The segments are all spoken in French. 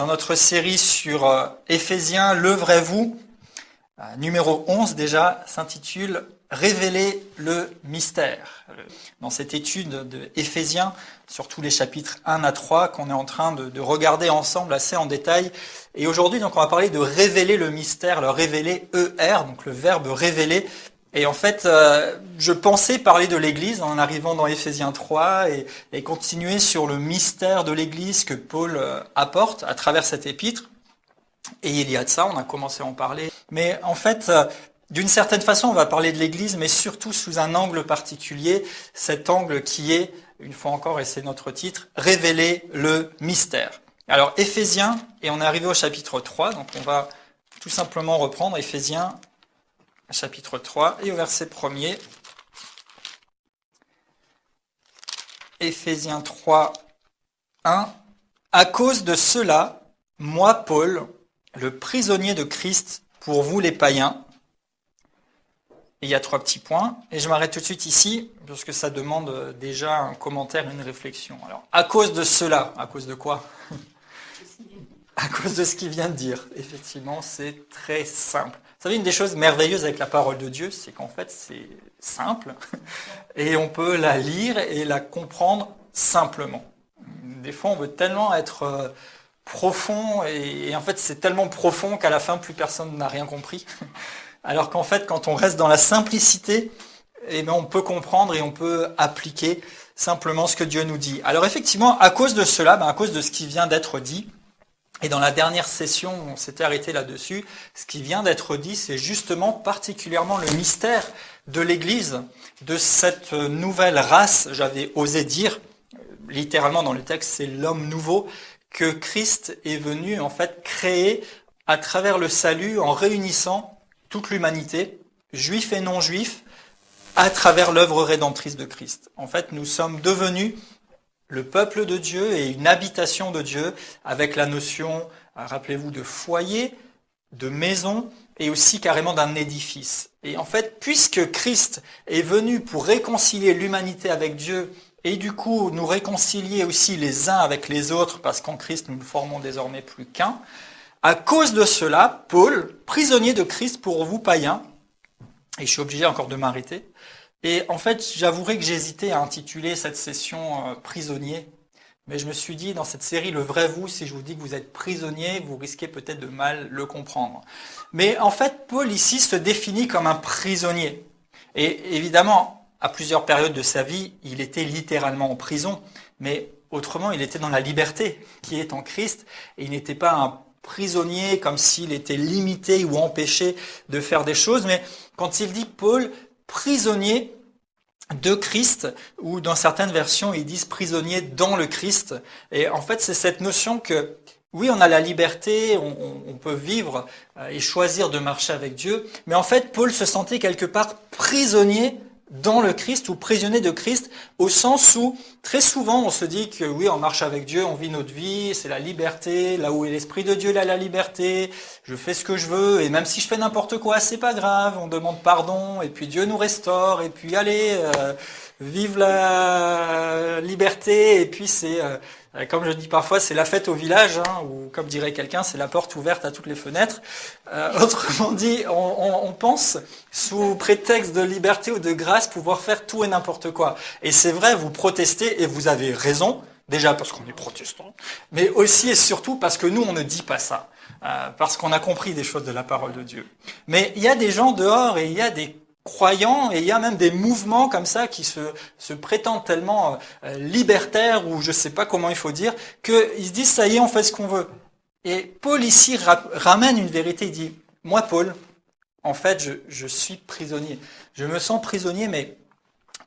notre série sur Éphésiens, le vrai vous, numéro 11 déjà, s'intitule « Révéler le mystère ». Dans cette étude de Éphésiens, surtout les chapitres 1 à 3, qu'on est en train de regarder ensemble assez en détail. Et aujourd'hui, donc, on va parler de révéler le mystère, le révéler ER, donc le verbe révéler. Et en fait, je pensais parler de l'Église en arrivant dans Éphésiens 3 et continuer sur le mystère de l'Église que Paul apporte à travers cet épître. Et il y a de ça, on a commencé à en parler. Mais en fait, d'une certaine façon, on va parler de l'Église, mais surtout sous un angle particulier, cet angle qui est, une fois encore, et c'est notre titre, révéler le mystère. Alors, Éphésiens, et on est arrivé au chapitre 3, donc on va tout simplement reprendre Éphésiens chapitre 3 et au verset 1er. Éphésiens 3, 1. À cause de cela, moi, Paul, le prisonnier de Christ pour vous les païens. Et il y a 3 petits points. Et je m'arrête tout de suite ici, parce que ça demande déjà un commentaire, une réflexion. Alors, à cause de cela, à cause de quoi ? À cause de ce qu'il vient de dire. Effectivement, c'est très simple. Vous savez, une des choses merveilleuses avec la parole de Dieu, c'est qu'en fait, c'est simple. Et on peut la lire et la comprendre simplement. Des fois, on veut tellement être profond, et en fait, c'est tellement profond qu'à la fin, plus personne n'a rien compris. Alors qu'en fait, quand on reste dans la simplicité, eh bien, on peut comprendre et on peut appliquer simplement ce que Dieu nous dit. Alors effectivement, à cause de cela, à cause de ce qui vient d'être dit, et dans la dernière session, on s'était arrêté là-dessus, ce qui vient d'être dit, c'est justement particulièrement le mystère de l'Église, de cette nouvelle race, j'avais osé dire, littéralement dans le texte, c'est l'homme nouveau, que Christ est venu en fait créer à travers le salut en réunissant toute l'humanité, juifs et non-juifs, à travers l'œuvre rédemptrice de Christ. En fait, nous sommes devenus le peuple de Dieu et une habitation de Dieu avec la notion, rappelez-vous, de foyer, de maison et aussi carrément d'un édifice. Et en fait, puisque Christ est venu pour réconcilier l'humanité avec Dieu et du coup nous réconcilier aussi les uns avec les autres parce qu'en Christ nous ne formons désormais plus qu'un, à cause de cela, Paul, prisonnier de Christ pour vous païens, et je suis obligé encore de m'arrêter, et en fait, j'avouerai que j'hésitais à intituler cette session prisonnier, mais je me suis dit, dans cette série, le vrai vous, si je vous dis que vous êtes prisonnier, vous risquez peut-être de mal le comprendre. Mais en fait, Paul ici se définit comme un prisonnier. Et évidemment, à plusieurs périodes de sa vie, il était littéralement en prison, mais autrement, il était dans la liberté qui est en Christ, et il n'était pas un prisonnier comme s'il était limité ou empêché de faire des choses, mais quand il dit Paul, prisonnier de Christ, ou dans certaines versions, ils disent prisonnier dans le Christ. Et en fait, c'est cette notion que, oui, on a la liberté, on peut vivre et choisir de marcher avec Dieu, mais en fait, Paul se sentait quelque part prisonnier dans le Christ ou prisonnier de Christ, au sens où très souvent on se dit que oui, on marche avec Dieu, on vit notre vie, c'est la liberté, là où est l'Esprit de Dieu, là la liberté, je fais ce que je veux, et même si je fais n'importe quoi, c'est pas grave, on demande pardon, et puis Dieu nous restaure, et puis allez, vive la liberté, et puis c'est, comme je dis parfois, c'est la fête au village, ou comme dirait quelqu'un, c'est la porte ouverte à toutes les fenêtres. Autrement dit, on pense, sous prétexte de liberté ou de grâce, pouvoir faire tout et n'importe quoi. Et c'est vrai, vous protestez, et vous avez raison, déjà parce qu'on est protestant, mais aussi et surtout parce que nous, on ne dit pas ça, parce qu'on a compris des choses de la parole de Dieu. Mais il y a des gens dehors, et il y a des croyants, et il y a même des mouvements comme ça qui se prétendent tellement libertaires, ou je sais pas comment il faut dire, qu'ils se disent ça y est, on fait ce qu'on veut. Et Paul ici ramène une vérité, il dit, moi Paul, en fait je suis prisonnier. Je me sens prisonnier, mais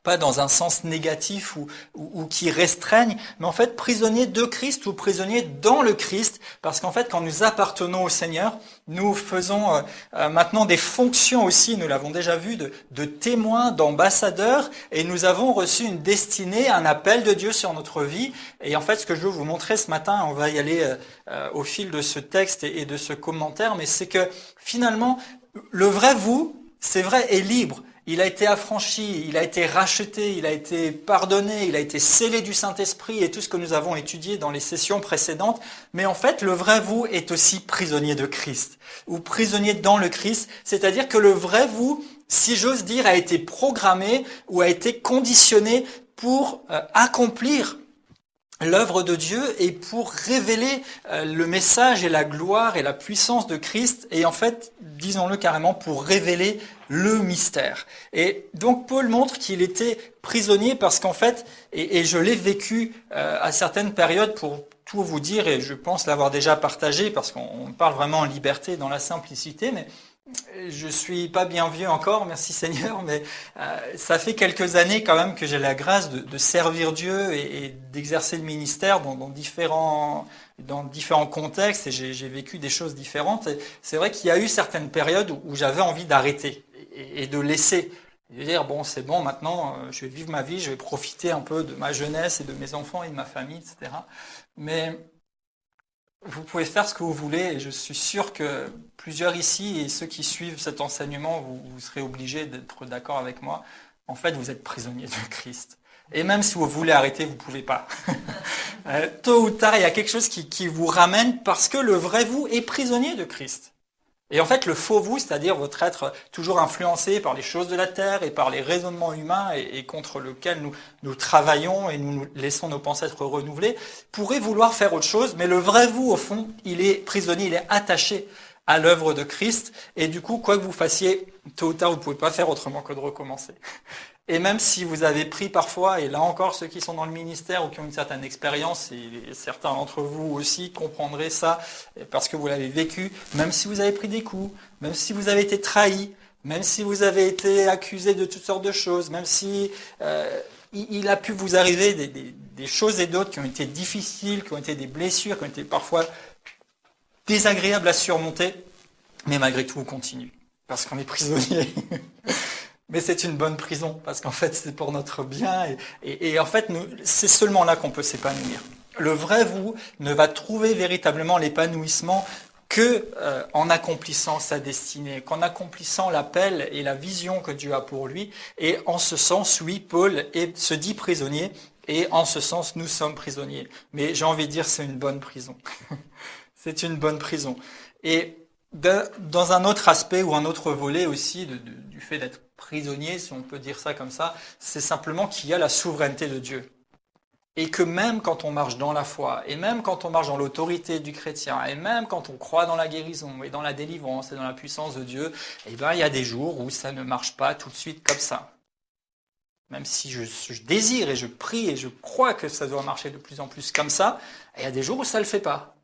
pas dans un sens négatif ou qui restreigne, mais en fait prisonnier de Christ ou prisonnier dans le Christ, parce qu'en fait quand nous appartenons au Seigneur, nous faisons maintenant des fonctions aussi, nous l'avons déjà vu, de témoins, d'ambassadeurs, et nous avons reçu une destinée, un appel de Dieu sur notre vie. Et en fait ce que je veux vous montrer ce matin, on va y aller au fil de ce texte et de ce commentaire, mais c'est que finalement le vrai vous, c'est vrai, est libre. il a été affranchi, il a été racheté, il a été pardonné, il a été scellé du Saint-Esprit et tout ce que nous avons étudié dans les sessions précédentes. Mais en fait, le vrai vous est aussi prisonnier de Christ, ou prisonnier dans le Christ. C'est-à-dire que le vrai vous, si j'ose dire, a été programmé ou a été conditionné pour accomplir l'œuvre de Dieu et pour révéler le message et la gloire et la puissance de Christ et en fait, disons-le carrément, pour révéler le mystère. Et donc Paul montre qu'il était prisonnier parce qu'en fait, et je l'ai vécu à certaines périodes pour tout vous dire, et je pense l'avoir déjà partagé parce qu'on parle vraiment en liberté dans la simplicité, mais je suis pas bien vieux encore, merci Seigneur, mais ça fait quelques années quand même que j'ai la grâce de servir Dieu et d'exercer le ministère dans différents contextes et j'ai vécu des choses différentes. Et c'est vrai qu'il y a eu certaines périodes où j'avais envie d'arrêter et de laisser. Et de dire, bon, c'est bon, maintenant, je vais vivre ma vie, je vais profiter un peu de ma jeunesse et de mes enfants et de ma famille, etc. Mais vous pouvez faire ce que vous voulez et je suis sûr que plusieurs ici et ceux qui suivent cet enseignement, vous serez obligés d'être d'accord avec moi. En fait, vous êtes prisonniers de Christ. Et même si vous voulez arrêter, vous ne pouvez pas. Tôt ou tard, il y a quelque chose qui vous ramène parce que le vrai vous est prisonnier de Christ. Et en fait, le faux vous, c'est-à-dire votre être toujours influencé par les choses de la terre et par les raisonnements humains et contre lequel nous travaillons et nous laissons nos pensées être renouvelées, pourrait vouloir faire autre chose, mais le vrai vous, au fond, il est prisonnier, il est attaché à l'œuvre de Christ. Et du coup, quoi que vous fassiez, tôt ou tard, vous ne pouvez pas faire autrement que de recommencer. Et même si vous avez pris parfois, et là encore ceux qui sont dans le ministère ou qui ont une certaine expérience, et certains d'entre vous aussi comprendraient ça parce que vous l'avez vécu, même si vous avez pris des coups, même si vous avez été trahi, même si vous avez été accusé de toutes sortes de choses, même si il a pu vous arriver des choses et d'autres qui ont été difficiles, qui ont été des blessures, qui ont été parfois désagréables à surmonter, mais malgré tout on continue, parce qu'on est prisonnier. Mais c'est une bonne prison, parce qu'en fait, c'est pour notre bien. Et en fait, c'est seulement là qu'on peut s'épanouir. Le vrai vous ne va trouver véritablement l'épanouissement que en accomplissant sa destinée, qu'en accomplissant l'appel et la vision que Dieu a pour lui. Et en ce sens, oui, Paul se dit prisonnier, et en ce sens, nous sommes prisonniers. Mais j'ai envie de dire, c'est une bonne prison. C'est une bonne prison. Et dans un autre aspect ou un autre volet aussi du fait d'être prisonnier, si on peut dire ça comme ça, c'est simplement qu'il y a la souveraineté de Dieu. Et que même quand on marche dans la foi, et même quand on marche dans l'autorité du chrétien, et même quand on croit dans la guérison, et dans la délivrance, et dans la puissance de Dieu, eh ben, il y a des jours où ça ne marche pas tout de suite comme ça. Même si je désire et je prie et je crois que ça doit marcher de plus en plus comme ça, il y a des jours où ça ne le fait pas.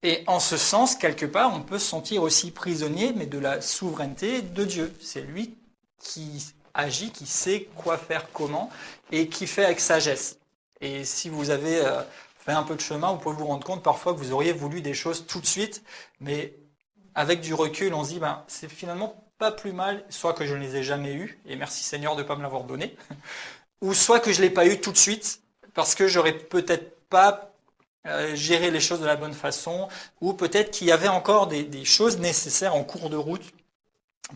Et en ce sens, quelque part, on peut se sentir aussi prisonnier, mais de la souveraineté de Dieu. C'est lui qui agit, qui sait quoi faire, comment, et qui fait avec sagesse. Et si vous avez fait un peu de chemin, vous pouvez vous rendre compte parfois que vous auriez voulu des choses tout de suite, mais avec du recul, on se dit, c'est finalement pas plus mal, soit que je ne les ai jamais eues, et merci Seigneur de ne pas me l'avoir donné, ou soit que je ne l'ai pas eu tout de suite, parce que j'aurais peut-être pas gérer les choses de la bonne façon, ou peut-être qu'il y avait encore des choses nécessaires en cours de route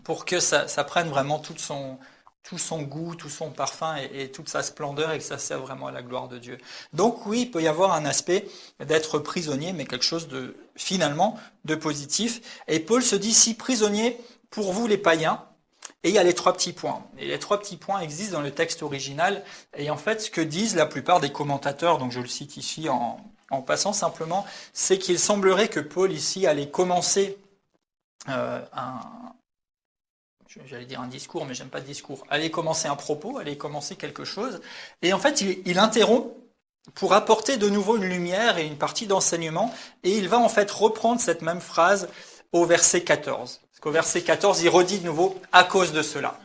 pour que ça prenne vraiment tout son goût, tout son parfum et toute sa splendeur et que ça serve vraiment à la gloire de Dieu. Donc oui, il peut y avoir un aspect d'être prisonnier, mais quelque chose finalement de positif. Et Paul se dit, si prisonnier pour vous les païens, et il y a les 3 petits points. Et les 3 petits points existent dans le texte original. Et en fait, ce que disent la plupart des commentateurs, donc je le cite ici en passant simplement, c'est qu'il semblerait que Paul ici allait commencer j'allais dire un discours, mais j'aime pas de discours, allait commencer un propos, allait commencer quelque chose, et en fait il interrompt pour apporter de nouveau une lumière et une partie d'enseignement, et il va en fait reprendre cette même phrase au verset 14. Parce qu'au verset 14, il redit de nouveau « à cause de cela ».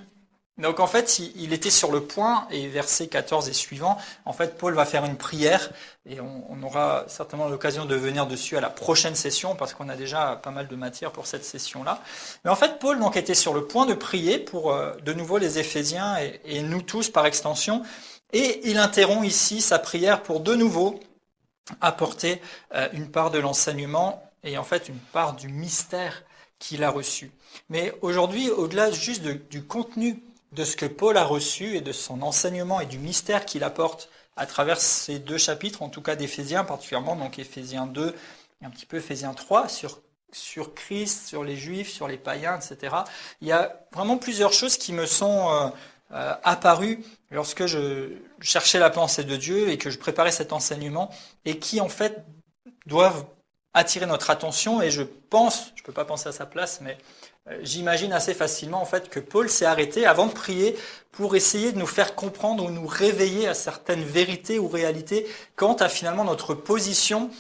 Donc en fait, il était sur le point, et verset 14 et suivant, en fait, Paul va faire une prière, et on aura certainement l'occasion de venir dessus à la prochaine session, parce qu'on a déjà pas mal de matière pour cette session-là. Mais en fait, Paul donc était sur le point de prier pour de nouveau les Éphésiens, et nous tous par extension, et il interrompt ici sa prière pour de nouveau apporter une part de l'enseignement, et en fait une part du mystère qu'il a reçu. Mais aujourd'hui, au-delà juste du contenu de ce que Paul a reçu et de son enseignement et du mystère qu'il apporte à travers ces 2 chapitres, en tout cas d'Éphésiens particulièrement, donc Éphésiens 2 et un petit peu Éphésiens 3, sur Christ, sur les Juifs, sur les païens, etc. Il y a vraiment plusieurs choses qui me sont apparues lorsque je cherchais la pensée de Dieu et que je préparais cet enseignement, et qui en fait doivent attirer notre attention. Et je pense, je ne peux pas penser à sa place, mais j'imagine assez facilement en fait que Paul s'est arrêté avant de prier pour essayer de nous faire comprendre ou nous réveiller à certaines vérités ou réalités quant à finalement notre position.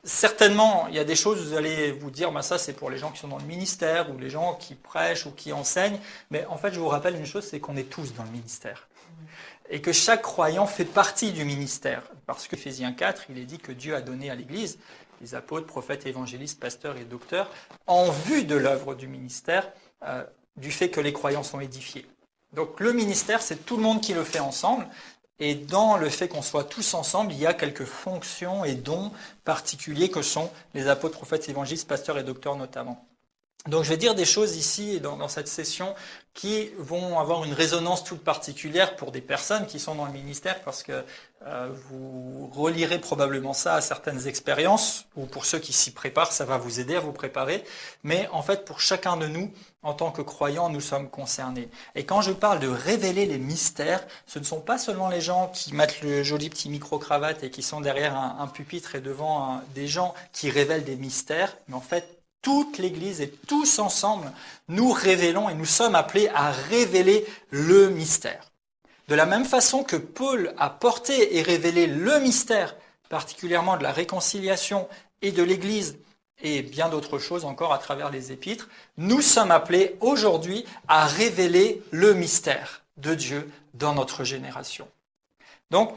Certainement, il y a des choses, vous allez vous dire, ça c'est pour les gens qui sont dans le ministère ou les gens qui prêchent ou qui enseignent, mais en fait je vous rappelle une chose, c'est qu'on est tous dans le ministère. Et que chaque croyant fait partie du ministère. Parce que Éphésiens 4, il est dit que Dieu a donné à l'Église les apôtres, prophètes, évangélistes, pasteurs et docteurs, en vue de l'œuvre du ministère, du fait que les croyants sont édifiés. Donc le ministère, c'est tout le monde qui le fait ensemble. Et dans le fait qu'on soit tous ensemble, il y a quelques fonctions et dons particuliers que sont les apôtres, prophètes, évangélistes, pasteurs et docteurs notamment. Donc je vais dire des choses ici dans cette session qui vont avoir une résonance toute particulière pour des personnes qui sont dans le ministère, parce que vous relirez probablement ça à certaines expériences, ou pour ceux qui s'y préparent, ça va vous aider à vous préparer. Mais en fait, pour chacun de nous, en tant que croyants, nous sommes concernés. Et quand je parle de révéler les mystères, ce ne sont pas seulement les gens qui mettent le joli petit micro-cravate et qui sont derrière un pupitre et devant des gens qui révèlent des mystères, mais en fait, toute l'Église et tous ensemble, nous révélons et nous sommes appelés à révéler le mystère. De la même façon que Paul a porté et révélé le mystère, particulièrement de la réconciliation et de l'Église, et bien d'autres choses encore à travers les épîtres, nous sommes appelés aujourd'hui à révéler le mystère de Dieu dans notre génération. Donc,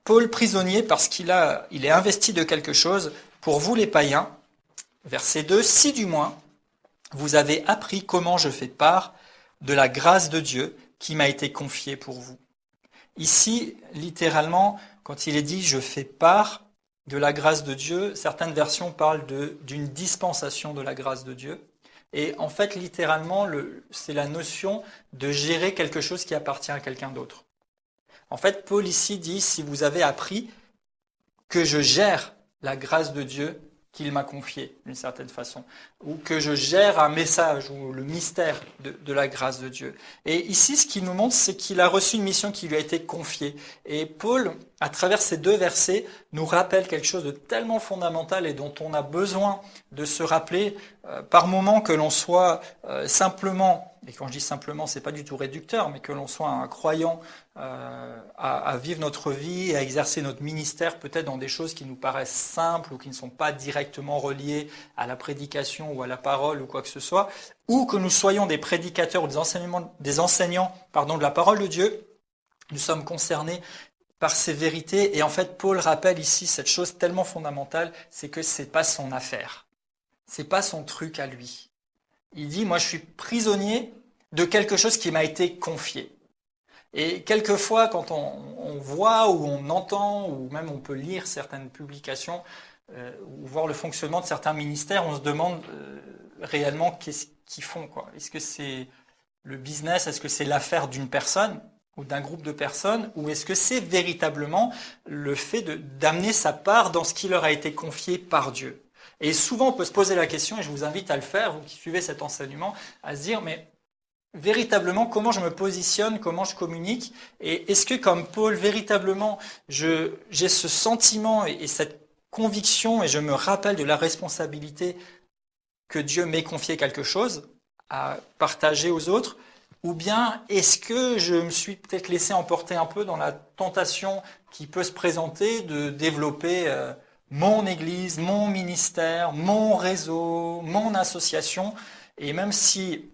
Paul prisonnier, parce qu'il est investi de quelque chose, pour vous les païens, verset 2, « Si du moins vous avez appris comment je fais part de la grâce de Dieu qui m'a été confiée pour vous. » Ici, littéralement, quand il est dit « je fais part de la grâce de Dieu », certaines versions parlent d'une dispensation de la grâce de Dieu. Et en fait, littéralement, c'est la notion de gérer quelque chose qui appartient à quelqu'un d'autre. En fait, Paul ici dit « si vous avez appris que je gère la grâce de Dieu qu'il m'a confié d'une certaine façon, ou que je gère un message ou le mystère de la grâce de Dieu. » Et ici, ce qu'il nous montre, c'est qu'il a reçu une mission qui lui a été confiée. Et Paul, à travers ces 2 versets, nous rappelle quelque chose de tellement fondamental et dont on a besoin de se rappeler par moment, que l'on soit simplement, et quand je dis simplement, c'est pas du tout réducteur, mais que l'on soit un croyant à vivre notre vie et à exercer notre ministère peut-être dans des choses qui nous paraissent simples ou qui ne sont pas directement reliées à la prédication ou à la parole ou quoi que ce soit, ou que nous soyons des prédicateurs ou des enseignants de la parole de Dieu, nous sommes concernés par ces vérités. Et en fait, Paul rappelle ici cette chose tellement fondamentale, c'est que c'est pas son affaire. C'est pas son truc à lui. Il dit, moi je suis prisonnier de quelque chose qui m'a été confié. Et quelquefois, quand on voit ou on entend, ou même on peut lire certaines publications, ou voir le fonctionnement de certains ministères, on se demande réellement qu'est-ce qu'ils font, quoi. Est-ce que c'est le business, est-ce que c'est l'affaire d'une personne ou d'un groupe de personnes, ou est-ce que c'est véritablement le fait d'amener sa part dans ce qui leur a été confié par Dieu? Et souvent, on peut se poser la question, et je vous invite à le faire, vous qui suivez cet enseignement, à se dire, mais véritablement, comment je me positionne, comment je communique, et est-ce que, comme Paul, véritablement, j'ai ce sentiment et cette conviction, et je me rappelle de la responsabilité que Dieu m'ait confié quelque chose à partager aux autres, ou bien est-ce que je me suis peut-être laissé emporter un peu dans la tentation qui peut se présenter de développer mon église, mon ministère, mon réseau, mon association, et même si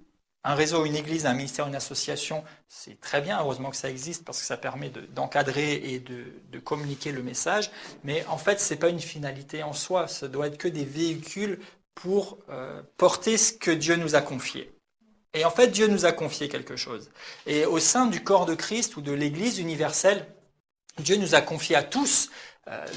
un réseau, une église, un ministère, une association, c'est très bien, heureusement que ça existe parce que ça permet d'encadrer et de communiquer le message, mais en fait, c'est pas une finalité en soi, ça doit être que des véhicules pour porter ce que Dieu nous a confié. Et en fait, Dieu nous a confié quelque chose. Et au sein du corps de Christ ou de l'Église universelle, Dieu nous a confié à tous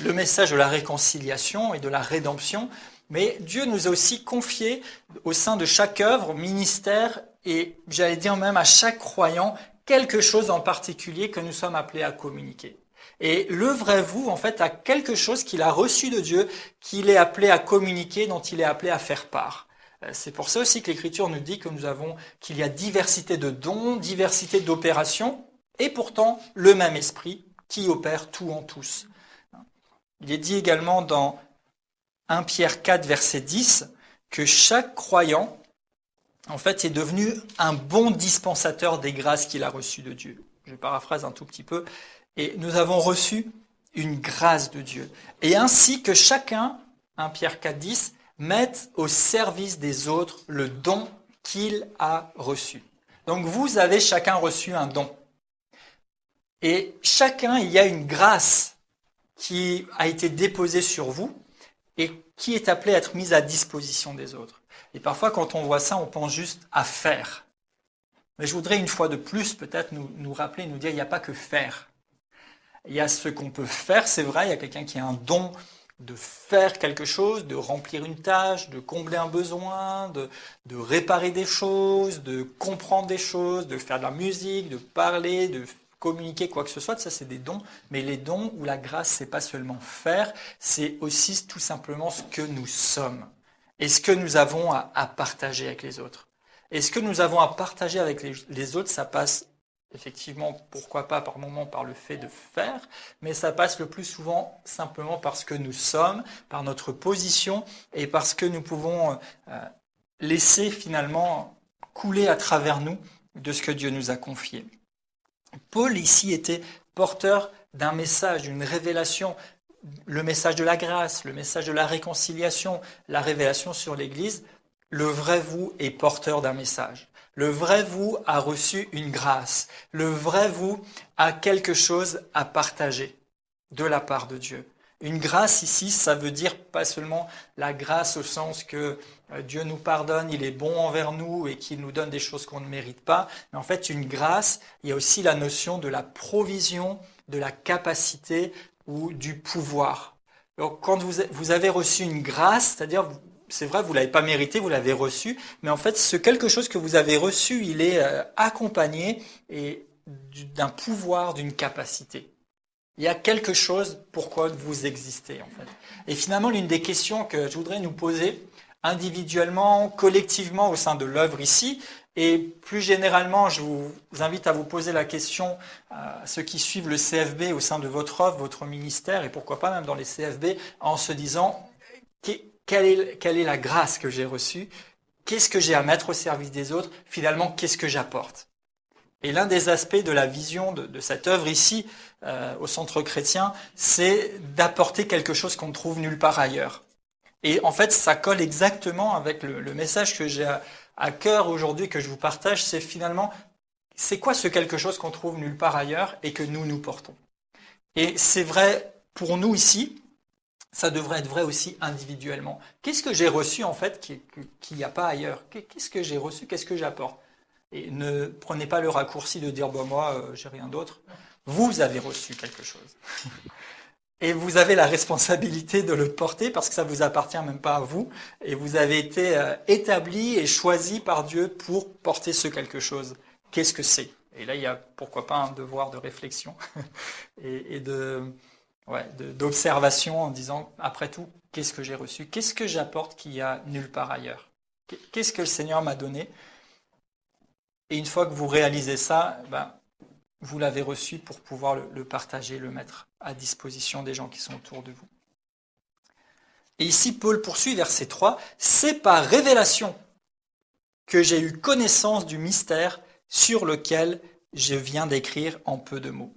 le message de la réconciliation et de la rédemption, mais Dieu nous a aussi confié au sein de chaque œuvre, ministère et j'allais dire même à chaque croyant, quelque chose en particulier que nous sommes appelés à communiquer. Et le vrai vous, en fait, a quelque chose qu'il a reçu de Dieu, qu'il est appelé à communiquer, dont il est appelé à faire part. C'est pour ça aussi que l'Écriture nous dit que qu'il y a diversité de dons, diversité d'opérations, et pourtant le même esprit qui opère tout en tous. Il est dit également dans 1 Pierre 4, verset 10, que chaque croyant, en fait, est devenu un bon dispensateur des grâces qu'il a reçues de Dieu. Je paraphrase un tout petit peu. Et nous avons reçu une grâce de Dieu. Et ainsi que chacun, 1 Pierre 4, 10, mette au service des autres le don qu'il a reçu. Donc vous avez chacun reçu un don. Et chacun, il y a une grâce qui a été déposée sur vous et qui est appelée à être mise à disposition des autres. Et parfois, quand on voit ça, on pense juste à faire. Mais je voudrais une fois de plus peut-être nous rappeler, nous dire, il n'y a pas que faire. Il y a ce qu'on peut faire, c'est vrai, il y a quelqu'un qui a un don de faire quelque chose, de remplir une tâche, de combler un besoin, de réparer des choses, de comprendre des choses, de faire de la musique, de parler, de communiquer quoi que ce soit. Ça, c'est des dons. Mais les dons ou la grâce, c'est pas seulement faire, c'est aussi tout simplement ce que nous sommes et ce que nous avons à partager avec les autres. Et ce que nous avons à partager avec les autres, ça passe effectivement, pourquoi pas par moment par le fait de faire, mais ça passe le plus souvent simplement parce que nous sommes, par notre position et parce que nous pouvons laisser finalement couler à travers nous de ce que Dieu nous a confié. Paul ici était porteur d'un message, d'une révélation, le message de la grâce, le message de la réconciliation, la révélation sur l'Église. Le vrai vous est porteur d'un message. Le vrai vous a reçu une grâce. Le vrai vous a quelque chose à partager de la part de Dieu. Une grâce ici, ça veut dire pas seulement la grâce au sens que Dieu nous pardonne, il est bon envers nous et qu'il nous donne des choses qu'on ne mérite pas. Mais en fait, une grâce, il y a aussi la notion de la provision, de la capacité ou du pouvoir. Donc, quand vous avez reçu une grâce, c'est-à-dire c'est vrai, vous ne l'avez pas mérité, vous l'avez reçu, mais en fait, ce quelque chose que vous avez reçu, il est accompagné d'un pouvoir, d'une capacité. Il y a quelque chose pourquoi vous existez, en fait. Et finalement, l'une des questions que je voudrais nous poser individuellement, collectivement au sein de l'œuvre ici, et plus généralement, je vous invite à vous poser la question à ceux qui suivent le CFB au sein de votre œuvre, votre ministère, et pourquoi pas même dans les CFB, en se disant quelle est la grâce que j'ai reçue? Qu'est-ce que j'ai à mettre au service des autres? Finalement, qu'est-ce que j'apporte? Et l'un des aspects de la vision de cette œuvre ici, au Centre chrétien, c'est d'apporter quelque chose qu'on ne trouve nulle part ailleurs. Et en fait, ça colle exactement avec le message que j'ai à cœur aujourd'hui, que je vous partage, c'est finalement, c'est quoi ce quelque chose qu'on trouve nulle part ailleurs et que nous portons? Et c'est vrai pour nous ici, ça devrait être vrai aussi individuellement. Qu'est-ce que j'ai reçu en fait qu'il n'y a pas ailleurs? Qu'est-ce que j'ai reçu? Qu'est-ce que j'apporte? Et ne prenez pas le raccourci de dire moi, j'ai rien d'autre. Vous avez reçu quelque chose. Et vous avez la responsabilité de le porter parce que ça ne vous appartient même pas à vous. Et vous avez été établi et choisi par Dieu pour porter ce quelque chose. Qu'est-ce que c'est? Et là, il y a pourquoi pas un devoir de réflexion et d'observation en disant, après tout, qu'est-ce que j'ai reçu? Qu'est-ce que j'apporte qu'il y a nulle part ailleurs? Qu'est-ce que le Seigneur m'a donné? Et une fois que vous réalisez ça, vous l'avez reçu pour pouvoir le partager, le mettre à disposition des gens qui sont autour de vous. Et ici, Paul poursuit, verset 3, « C'est par révélation que j'ai eu connaissance du mystère sur lequel je viens d'écrire en peu de mots. »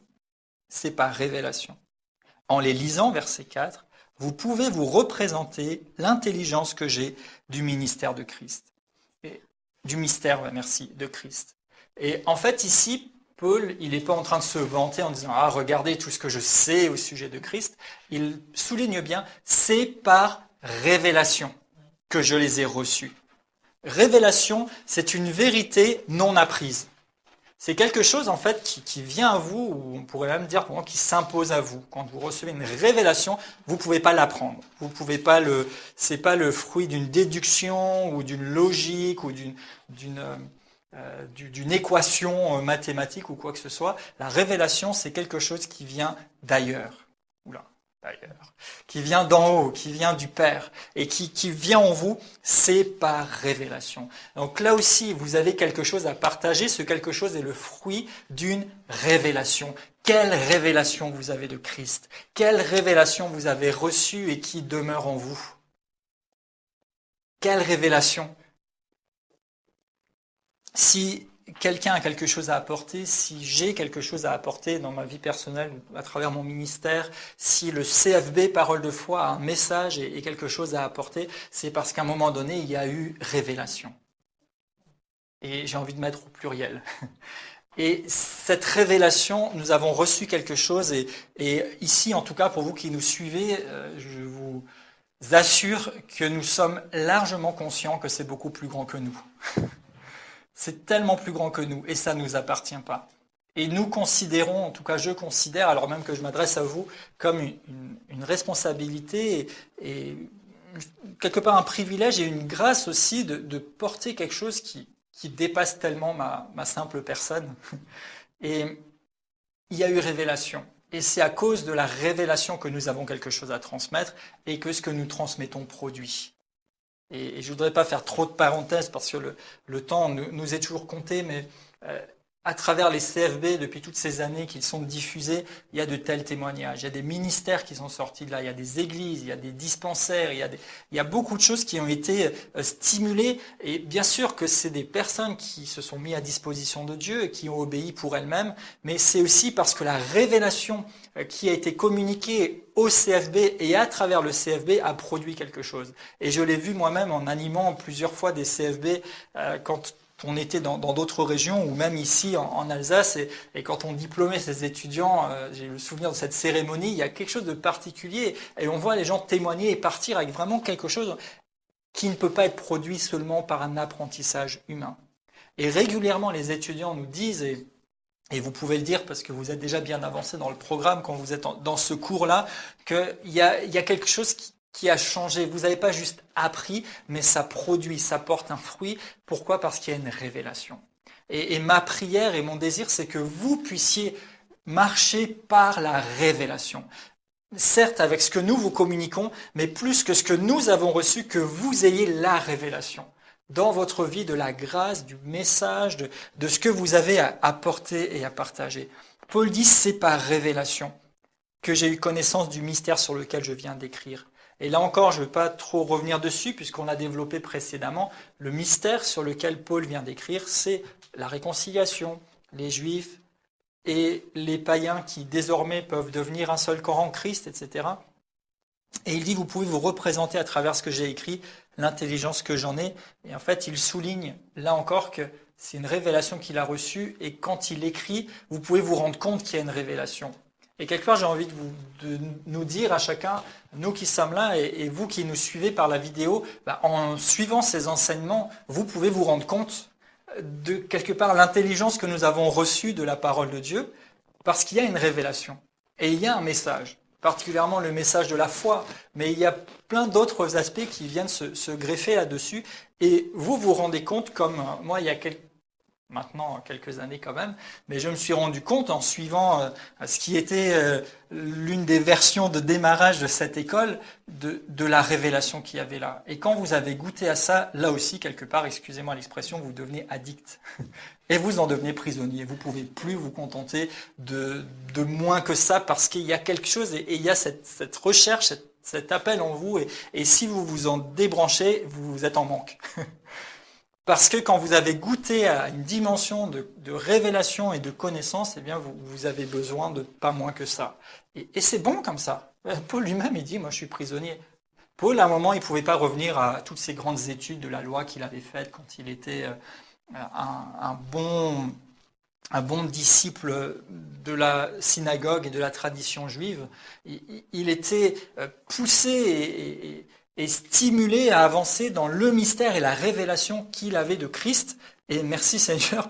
C'est par révélation. En les lisant, verset 4, vous pouvez vous représenter l'intelligence que j'ai du ministère de Christ. Du mystère, de Christ. Et en fait, ici, Paul, il n'est pas en train de se vanter en disant « Ah, regardez tout ce que je sais au sujet de Christ ». Il souligne bien « C'est par révélation que je les ai reçus ». Révélation, c'est une vérité non apprise. C'est quelque chose, en fait, qui vient à vous, ou on pourrait même dire, pour moi, qui s'impose à vous. Quand vous recevez une révélation, vous ne pouvez pas l'apprendre. Vous pouvez pas c'est pas le fruit d'une déduction, ou d'une logique, ou d'une d'une équation mathématique ou quoi que ce soit. La révélation, c'est quelque chose qui vient d'ailleurs. Oula, d'ailleurs. Qui vient d'en haut, qui vient du Père, et qui vient en vous, c'est par révélation. Donc là aussi, vous avez quelque chose à partager. Ce quelque chose est le fruit d'une révélation. Quelle révélation vous avez de Christ? Quelle révélation vous avez reçue et qui demeure en vous? Quelle révélation? Si quelqu'un a quelque chose à apporter, si j'ai quelque chose à apporter dans ma vie personnelle ou à travers mon ministère, si le CFB Parole de foi a un message et quelque chose à apporter, c'est parce qu'à un moment donné, il y a eu révélation. Et j'ai envie de mettre au pluriel. Et cette révélation, nous avons reçu quelque chose, et ici, en tout cas, pour vous qui nous suivez, je vous assure que nous sommes largement conscients que c'est beaucoup plus grand que nous. C'est tellement plus grand que nous et ça ne nous appartient pas. Et nous considérons, en tout cas je considère, alors même que je m'adresse à vous, comme une responsabilité et quelque part un privilège et une grâce aussi de porter quelque chose qui dépasse tellement ma simple personne. Et il y a eu révélation. Et c'est à cause de la révélation que nous avons quelque chose à transmettre et que ce que nous transmettons produit. Et je ne voudrais pas faire trop de parenthèses parce que le temps nous est toujours compté, mais à travers les CFB, depuis toutes ces années qu'ils sont diffusés, il y a de tels témoignages. Il y a des ministères qui sont sortis de là, il y a des églises, il y a des dispensaires, il y a beaucoup de choses qui ont été stimulées. Et bien sûr que c'est des personnes qui se sont mis à disposition de Dieu et qui ont obéi pour elles-mêmes, mais c'est aussi parce que la révélation qui a été communiquée au CFB et à travers le CFB a produit quelque chose. Et je l'ai vu moi-même en animant plusieurs fois des CFB quand on était dans d'autres régions ou même ici en Alsace et quand on diplômait ces étudiants, j'ai le souvenir de cette cérémonie, il y a quelque chose de particulier et on voit les gens témoigner et partir avec vraiment quelque chose qui ne peut pas être produit seulement par un apprentissage humain. Et régulièrement les étudiants nous disent, et vous pouvez le dire parce que vous êtes déjà bien avancé dans le programme quand vous êtes dans ce cours-là, qu'il y a quelque chose qui a changé. Vous n'avez pas juste appris, mais ça produit, ça porte un fruit. Pourquoi? Parce qu'il y a une révélation. Et ma prière et mon désir, c'est que vous puissiez marcher par la révélation. Certes, avec ce que nous vous communiquons, mais plus que ce que nous avons reçu, que vous ayez la révélation dans votre vie de la grâce, du message, de ce que vous avez à apporter et à partager. Paul dit, c'est par révélation que j'ai eu connaissance du mystère sur lequel je viens d'écrire. Et là encore, je ne vais pas trop revenir dessus, puisqu'on l'a développé précédemment. Le mystère sur lequel Paul vient d'écrire, c'est la réconciliation, les Juifs et les païens qui désormais peuvent devenir un seul corps en Christ, etc. Et il dit, vous pouvez vous représenter à travers ce que j'ai écrit, l'intelligence que j'en ai. Et en fait, il souligne là encore que c'est une révélation qu'il a reçue, et quand il écrit, vous pouvez vous rendre compte qu'il y a une révélation. Et quelque part, j'ai envie de nous dire à chacun, nous qui sommes là et vous qui nous suivez par la vidéo, en suivant ces enseignements, vous pouvez vous rendre compte de quelque part l'intelligence que nous avons reçue de la parole de Dieu, parce qu'il y a une révélation et il y a un message, particulièrement le message de la foi, mais il y a plein d'autres aspects qui viennent se greffer là-dessus. Et vous vous rendez compte, comme moi il y a maintenant quelques années quand même, mais je me suis rendu compte en suivant ce qui était l'une des versions de démarrage de cette école, de la révélation qu'il y avait là. Et quand vous avez goûté à ça, là aussi, quelque part, excusez-moi l'expression, vous devenez addict. Et vous en devenez prisonnier. Vous ne pouvez plus vous contenter de moins que ça, parce qu'il y a quelque chose, et il y a cette recherche, cet appel en vous, et si vous vous en débranchez, vous êtes en manque. Parce que quand vous avez goûté à une dimension de révélation et de connaissance, eh bien vous avez besoin de pas moins que ça. Et c'est bon comme ça. Paul lui-même, il dit, moi je suis prisonnier. Paul, à un moment, il ne pouvait pas revenir à toutes ces grandes études de la loi qu'il avait faites quand il était un bon disciple de la synagogue et de la tradition juive. Il était poussé et stimulé à avancer dans le mystère et la révélation qu'il avait de Christ. Et merci Seigneur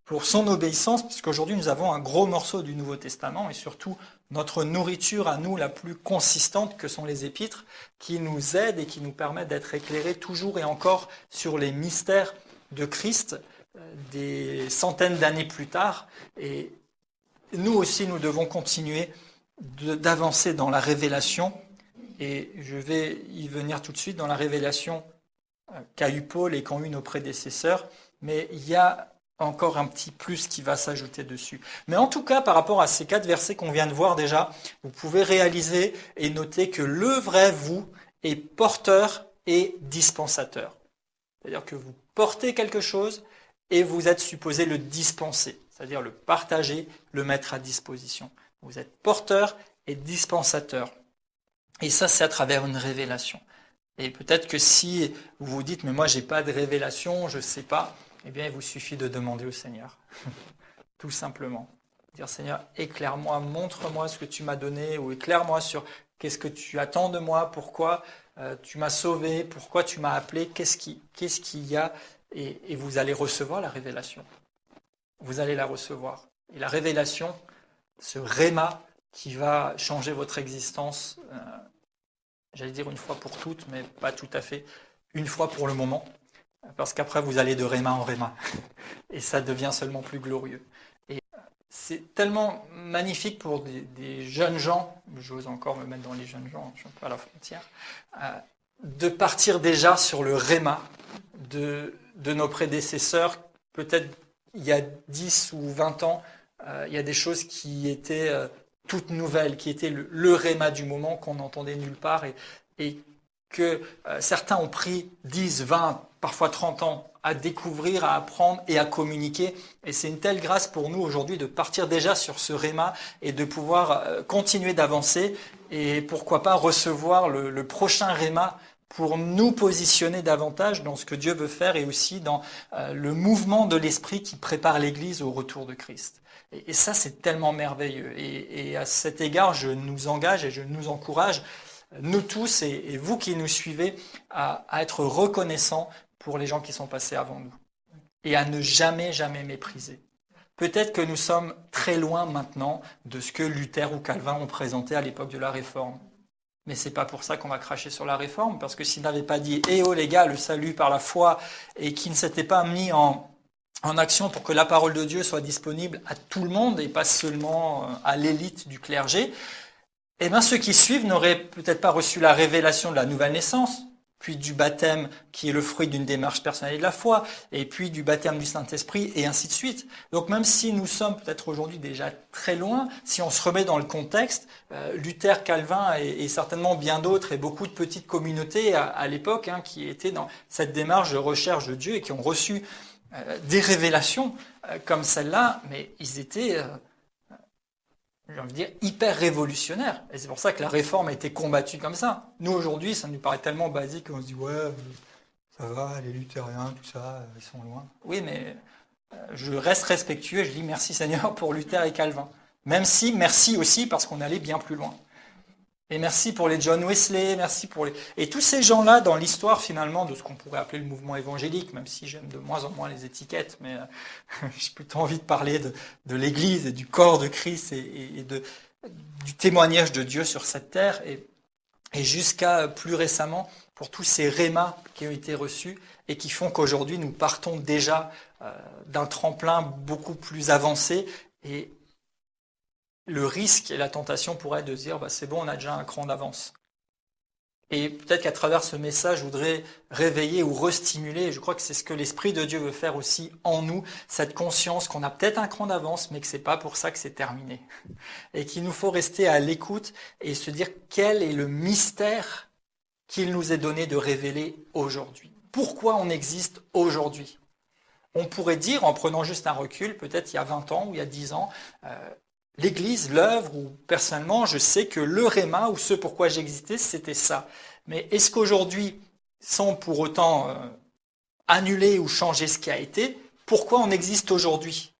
pour son obéissance, puisqu'aujourd'hui nous avons un gros morceau du Nouveau Testament et surtout notre nourriture à nous la plus consistante que sont les épîtres, qui nous aident et qui nous permettent d'être éclairés toujours et encore sur les mystères de Christ. des centaines d'années plus tard. Et nous aussi, nous devons continuer d'avancer dans la révélation. Et je vais y venir tout de suite dans la révélation qu'a eu Paul et qu'ont eu nos prédécesseurs. Mais il y a encore un petit plus qui va s'ajouter dessus. Mais en tout cas, par rapport à ces 4 versets qu'on vient de voir déjà, vous pouvez réaliser et noter que le vrai vous est porteur et dispensateur. C'est-à-dire que vous portez quelque chose et vous êtes supposé le dispenser, c'est-à-dire le partager, le mettre à disposition. Vous êtes porteur et dispensateur. Et ça, c'est à travers une révélation. Et peut-être que si vous vous dites, mais moi, j'ai pas de révélation, je sais pas, eh bien, il vous suffit de demander au Seigneur, tout simplement. Dire, Seigneur, éclaire-moi, montre-moi ce que tu m'as donné, ou éclaire-moi sur qu'est-ce que tu attends de moi, pourquoi tu m'as sauvé, pourquoi tu m'as appelé, qu'est-ce qu'il y a, et vous allez recevoir la révélation. Vous allez la recevoir. Et la révélation, ce réma qui va changer votre existence, j'allais dire une fois pour toutes, mais pas tout à fait, une fois pour le moment. Parce qu'après, vous allez de réma en réma. Et ça devient seulement plus glorieux. Et c'est tellement magnifique pour des jeunes gens, j'ose encore me mettre dans les jeunes gens, je suis un peu à la frontière, de partir déjà sur le réma de nos prédécesseurs. Peut-être il y a 10 ou 20 ans, il y a des choses qui étaient toutes nouvelles, qui étaient le réma du moment qu'on n'entendait nulle part et que certains ont pris 10, 20, parfois 30 ans à découvrir, à apprendre et à communiquer. Et c'est une telle grâce pour nous aujourd'hui de partir déjà sur ce réma et de pouvoir continuer d'avancer et pourquoi pas recevoir le prochain réma pour nous positionner davantage dans ce que Dieu veut faire et aussi dans le mouvement de l'Esprit qui prépare l'Église au retour de Christ. Et ça, c'est tellement merveilleux. Et à cet égard, je nous engage et je nous encourage, nous tous et vous qui nous suivez, à être reconnaissants pour les gens qui sont passés avant nous et à ne jamais, jamais mépriser. Peut-être que nous sommes très loin maintenant de ce que Luther ou Calvin ont présenté à l'époque de la Réforme. Mais c'est pas pour ça qu'on va cracher sur la Réforme, parce que s'ils n'avaient pas dit « Eh oh les gars, le salut par la foi » et qu'ils ne s'étaient pas mis en action pour que la parole de Dieu soit disponible à tout le monde et pas seulement à l'élite du clergé, eh bien ceux qui suivent n'auraient peut-être pas reçu la révélation de la nouvelle naissance, puis du baptême qui est le fruit d'une démarche personnelle de la foi, et puis du baptême du Saint-Esprit, et ainsi de suite. Donc même si nous sommes peut-être aujourd'hui déjà très loin, si on se remet dans le contexte, Luther, Calvin et certainement bien d'autres, et beaucoup de petites communautés à l'époque qui étaient dans cette démarche de recherche de Dieu et qui ont reçu des révélations comme celle-là, mais ils étaient... j'ai envie de dire, hyper révolutionnaire. Et c'est pour ça que la réforme a été combattue comme ça. Nous, aujourd'hui, ça nous paraît tellement basique qu'on se dit, ouais, ça va, les luthériens, tout ça, ils sont loin. Oui, mais je reste respectueux et je dis merci Seigneur pour Luther et Calvin. Même si, merci aussi parce qu'on allait bien plus loin. Et merci pour les John Wesley, merci pour les... Et tous ces gens-là, dans l'histoire finalement de ce qu'on pourrait appeler le mouvement évangélique, même si j'aime de moins en moins les étiquettes, mais j'ai plutôt envie de parler de l'Église et du corps de Christ et du témoignage de Dieu sur cette terre, et jusqu'à plus récemment, pour tous ces rémas qui ont été reçus et qui font qu'aujourd'hui nous partons déjà d'un tremplin beaucoup plus avancé, et le risque et la tentation pourrait être de se dire c'est bon, on a déjà un cran d'avance. Et peut-être qu'à travers ce message, je voudrais réveiller ou restimuler, et je crois que c'est ce que l'Esprit de Dieu veut faire aussi en nous, cette conscience qu'on a peut-être un cran d'avance, mais que c'est pas pour ça que c'est terminé. Et qu'il nous faut rester à l'écoute et se dire quel est le mystère qu'il nous est donné de révéler aujourd'hui. Pourquoi on existe aujourd'hui? On pourrait dire, en prenant juste un recul, peut-être il y a 20 ans ou il y a 10 ans, l'Église, l'œuvre, ou personnellement, je sais que le réma, ou ce pourquoi j'existais, c'était ça. Mais est-ce qu'aujourd'hui, sans pour autant annuler ou changer ce qui a été, pourquoi on existe aujourd'hui?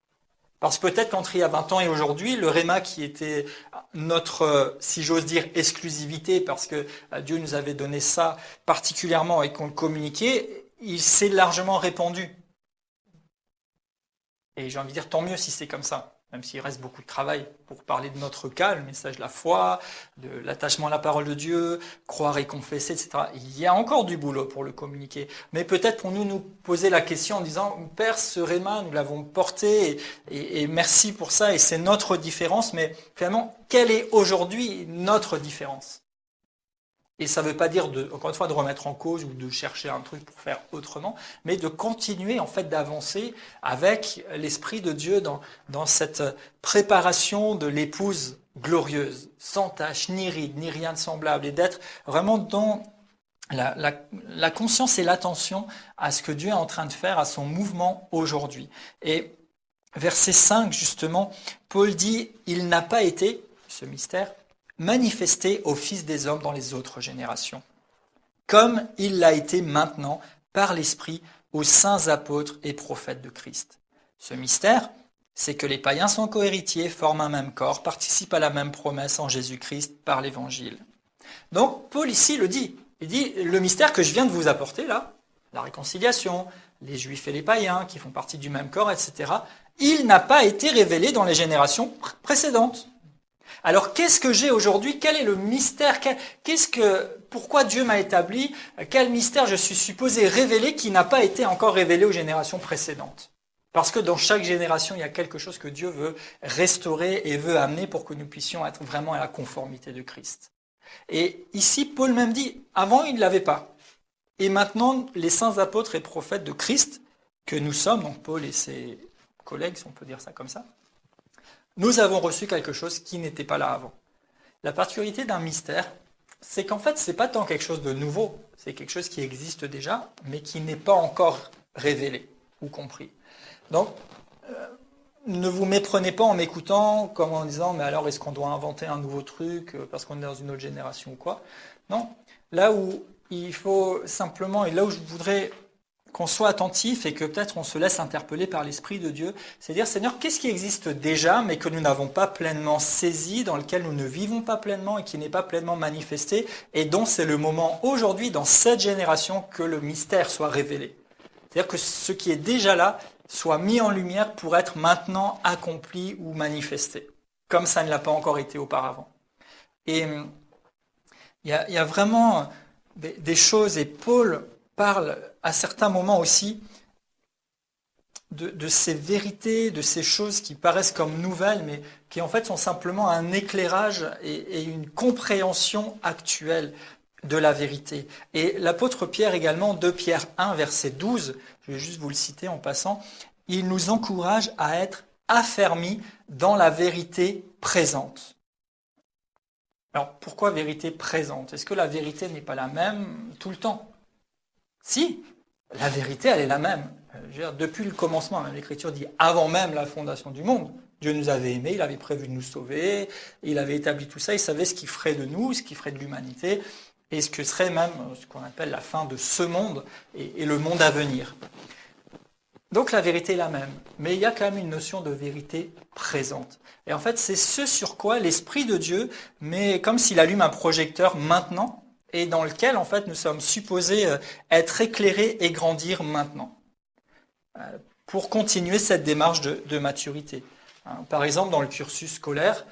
Parce que peut-être qu'entre il y a 20 ans et aujourd'hui, le réma qui était notre, si j'ose dire, exclusivité, parce que Dieu nous avait donné ça particulièrement et qu'on le communiquait, il s'est largement répandu. Et j'ai envie de dire, tant mieux si c'est comme ça. même s'il reste beaucoup de travail pour parler de notre cas, le message de la foi, de l'attachement à la parole de Dieu, croire et confesser, etc. Il y a encore du boulot pour le communiquer. Mais peut-être pour nous poser la question en disant « Père, ce réma, nous l'avons porté et merci pour ça et c'est notre différence. » Mais finalement, quelle est aujourd'hui notre différence ? Et ça ne veut pas dire, encore une fois, de remettre en cause ou de chercher un truc pour faire autrement, mais de continuer en fait d'avancer avec l'Esprit de Dieu dans cette préparation de l'épouse glorieuse, sans tache, ni ride, ni rien de semblable, et d'être vraiment dans la conscience et l'attention à ce que Dieu est en train de faire, à son mouvement aujourd'hui. Et verset 5, justement, Paul dit « Il n'a pas été, ce mystère, manifesté aux fils des hommes dans les autres générations, comme il l'a été maintenant par l'Esprit aux saints apôtres et prophètes de Christ. Ce mystère, c'est que les païens sont cohéritiers, forment un même corps, participent à la même promesse en Jésus-Christ par l'Évangile. » Donc Paul ici le dit. Il dit, le mystère que je viens de vous apporter là, la réconciliation, les Juifs et les païens qui font partie du même corps, etc., il n'a pas été révélé dans les générations précédentes. Alors, qu'est-ce que j'ai aujourd'hui? Quel est le mystère? Pourquoi Dieu m'a établi? Quel mystère je suis supposé révéler qui n'a pas été encore révélé aux générations précédentes? Parce que dans chaque génération, il y a quelque chose que Dieu veut restaurer et veut amener pour que nous puissions être vraiment à la conformité de Christ. Et ici, Paul même dit, avant, il ne l'avait pas. Et maintenant, les saints apôtres et prophètes de Christ, que nous sommes, donc Paul et ses collègues, si on peut dire ça comme ça, nous avons reçu quelque chose qui n'était pas là avant. La particularité d'un mystère, c'est qu'en fait, ce n'est pas tant quelque chose de nouveau, c'est quelque chose qui existe déjà, mais qui n'est pas encore révélé ou compris. Donc, ne vous méprenez pas en m'écoutant comme en disant « mais alors est-ce qu'on doit inventer un nouveau truc parce qu'on est dans une autre génération ou quoi ?» Non, là où il faut simplement, et là où je voudrais qu'on soit attentif et que peut-être on se laisse interpeller par l'Esprit de Dieu, c'est dire, Seigneur, qu'est-ce qui existe déjà, mais que nous n'avons pas pleinement saisi, dans lequel nous ne vivons pas pleinement et qui n'est pas pleinement manifesté, et dont c'est le moment aujourd'hui, dans cette génération, que le mystère soit révélé. C'est-à-dire que ce qui est déjà là soit mis en lumière pour être maintenant accompli ou manifesté, comme ça ne l'a pas encore été auparavant. Et il y a vraiment des choses, et Paul parle à certains moments aussi de ces vérités, de ces choses qui paraissent comme nouvelles, mais qui en fait sont simplement un éclairage et une compréhension actuelle de la vérité. Et l'apôtre Pierre également, 2 Pierre 1, verset 12, je vais juste vous le citer en passant, il nous encourage à être affermis dans la vérité présente. Alors pourquoi vérité présente? Est-ce que la vérité n'est pas la même tout le temps? Si, la vérité, elle est la même. Je veux dire, depuis le commencement, même l'Écriture dit avant même la fondation du monde, Dieu nous avait aimés, il avait prévu de nous sauver, il avait établi tout ça, il savait ce qu'il ferait de nous, ce qu'il ferait de l'humanité, et ce que serait même ce qu'on appelle la fin de ce monde et le monde à venir. Donc la vérité est la même, mais il y a quand même une notion de vérité présente. Et en fait, c'est ce sur quoi l'Esprit de Dieu met comme s'il allume un projecteur maintenant, et dans lequel, en fait, nous sommes supposés être éclairés et grandir maintenant, pour continuer cette démarche de maturité. Par exemple, dans le cursus scolaire,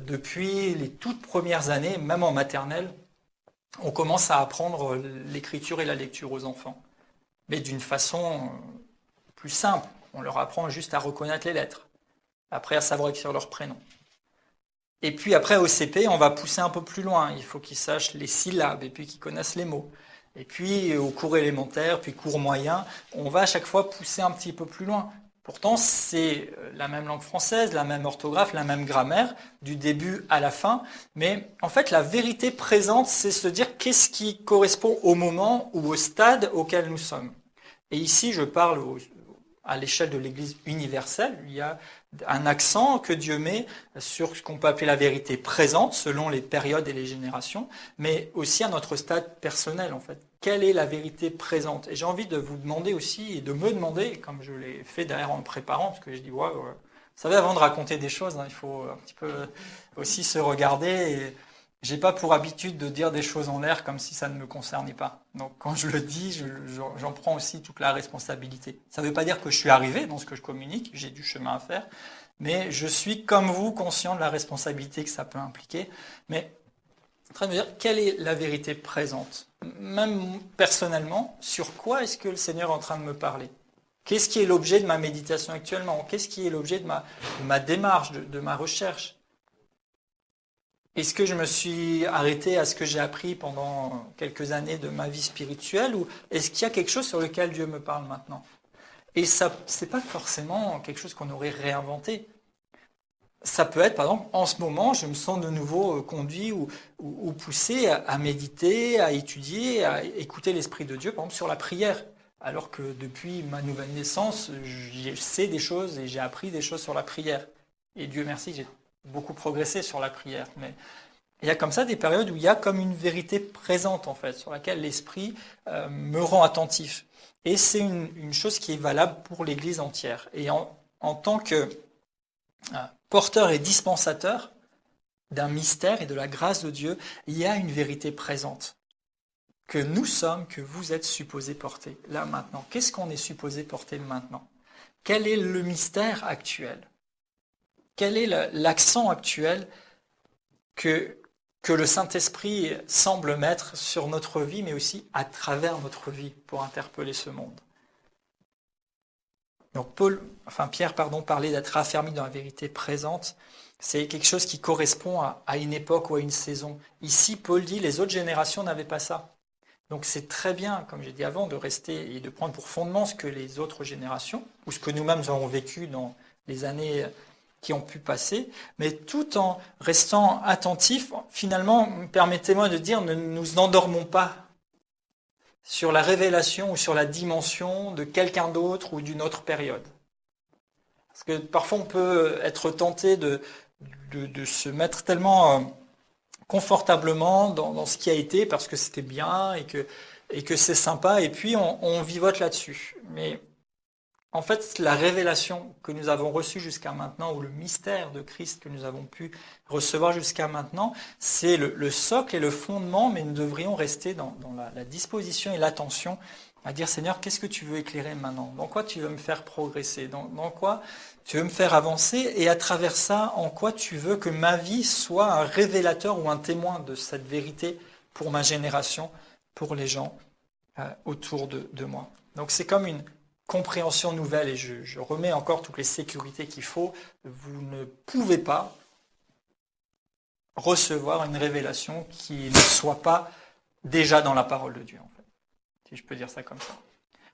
depuis les toutes premières années, même en maternelle, on commence à apprendre l'écriture et la lecture aux enfants, mais d'une façon plus simple. On leur apprend juste à reconnaître les lettres, après à savoir écrire leur prénom. Et puis après, au CP, on va pousser un peu plus loin. Il faut qu'ils sachent les syllabes et puis qu'ils connaissent les mots. Et puis au cours élémentaire, puis cours moyen, on va à chaque fois pousser un petit peu plus loin. Pourtant, c'est la même langue française, la même orthographe, la même grammaire, du début à la fin. Mais en fait, la vérité présente, c'est se dire qu'est-ce qui correspond au moment ou au stade auquel nous sommes. Et ici, je parle à l'échelle de l'Église universelle. Il y a un accent que Dieu met sur ce qu'on peut appeler la vérité présente, selon les périodes et les générations, mais aussi à notre stade personnel, en fait. Quelle est la vérité présente? Et j'ai envie de vous demander aussi, et de me demander, comme je l'ai fait derrière en me préparant, parce que je dis, ouais, vous savez, avant de raconter des choses, il faut un petit peu aussi se regarder j'ai pas pour habitude de dire des choses en l'air comme si ça ne me concernait pas. Donc quand je le dis, j'en prends aussi toute la responsabilité. Ça ne veut pas dire que je suis arrivé dans ce que je communique, j'ai du chemin à faire, mais je suis comme vous conscient de la responsabilité que ça peut impliquer. Mais en train de me dire, quelle est la vérité présente? Même personnellement, sur quoi est-ce que le Seigneur est en train de me parler? Qu'est-ce qui est l'objet de ma méditation actuellement? Qu'est-ce qui est l'objet de ma démarche, de ma recherche? Est-ce que je me suis arrêté à ce que j'ai appris pendant quelques années de ma vie spirituelle ou est-ce qu'il y a quelque chose sur lequel Dieu me parle maintenant? Et ça, c'est pas forcément quelque chose qu'on aurait réinventé. Ça peut être, par exemple, en ce moment, je me sens de nouveau conduit ou poussé à méditer, à étudier, à écouter l'Esprit de Dieu, par exemple, sur la prière. Alors que depuis ma nouvelle naissance, je sais des choses et j'ai appris des choses sur la prière. Et Dieu merci, j'ai beaucoup progressé sur la prière. Mais il y a comme ça des périodes où il y a comme une vérité présente, en fait, sur laquelle l'Esprit me rend attentif. Et c'est une chose qui est valable pour l'Église entière. Et en tant que porteur et dispensateur d'un mystère et de la grâce de Dieu, il y a une vérité présente que nous sommes, que vous êtes supposés porter, là, maintenant. Qu'est-ce qu'on est supposé porter maintenant? Quel est le mystère actuel? Quel est l'accent actuel que le Saint-Esprit semble mettre sur notre vie, mais aussi à travers notre vie, pour interpeller ce monde? Donc Pierre parlait d'être affermi dans la vérité présente. C'est quelque chose qui correspond à une époque ou à une saison. Ici, Paul dit, les autres générations n'avaient pas ça. Donc c'est très bien, comme j'ai dit avant, de rester et de prendre pour fondement ce que les autres générations, ou ce que nous-mêmes avons vécu dans les années qui ont pu passer, mais tout en restant attentifs, finalement, permettez-moi de dire, ne nous endormons pas sur la révélation ou sur la dimension de quelqu'un d'autre ou d'une autre période. Parce que parfois on peut être tenté de se mettre tellement confortablement dans ce qui a été parce que c'était bien et que c'est sympa et puis on vivote là-dessus. Mais en fait, la révélation que nous avons reçue jusqu'à maintenant, ou le mystère de Christ que nous avons pu recevoir jusqu'à maintenant, c'est le socle et le fondement, mais nous devrions rester dans la disposition et l'attention à dire, Seigneur, qu'est-ce que tu veux éclairer maintenant? Dans quoi tu veux me faire progresser? Dans quoi tu veux me faire avancer? Et à travers ça, en quoi tu veux que ma vie soit un révélateur ou un témoin de cette vérité pour ma génération, pour les gens autour de moi? Donc c'est comme une compréhension nouvelle, et je remets encore toutes les sécurités qu'il faut. Vous ne pouvez pas recevoir une révélation qui ne soit pas déjà dans la parole de Dieu, en fait, si je peux dire ça comme ça.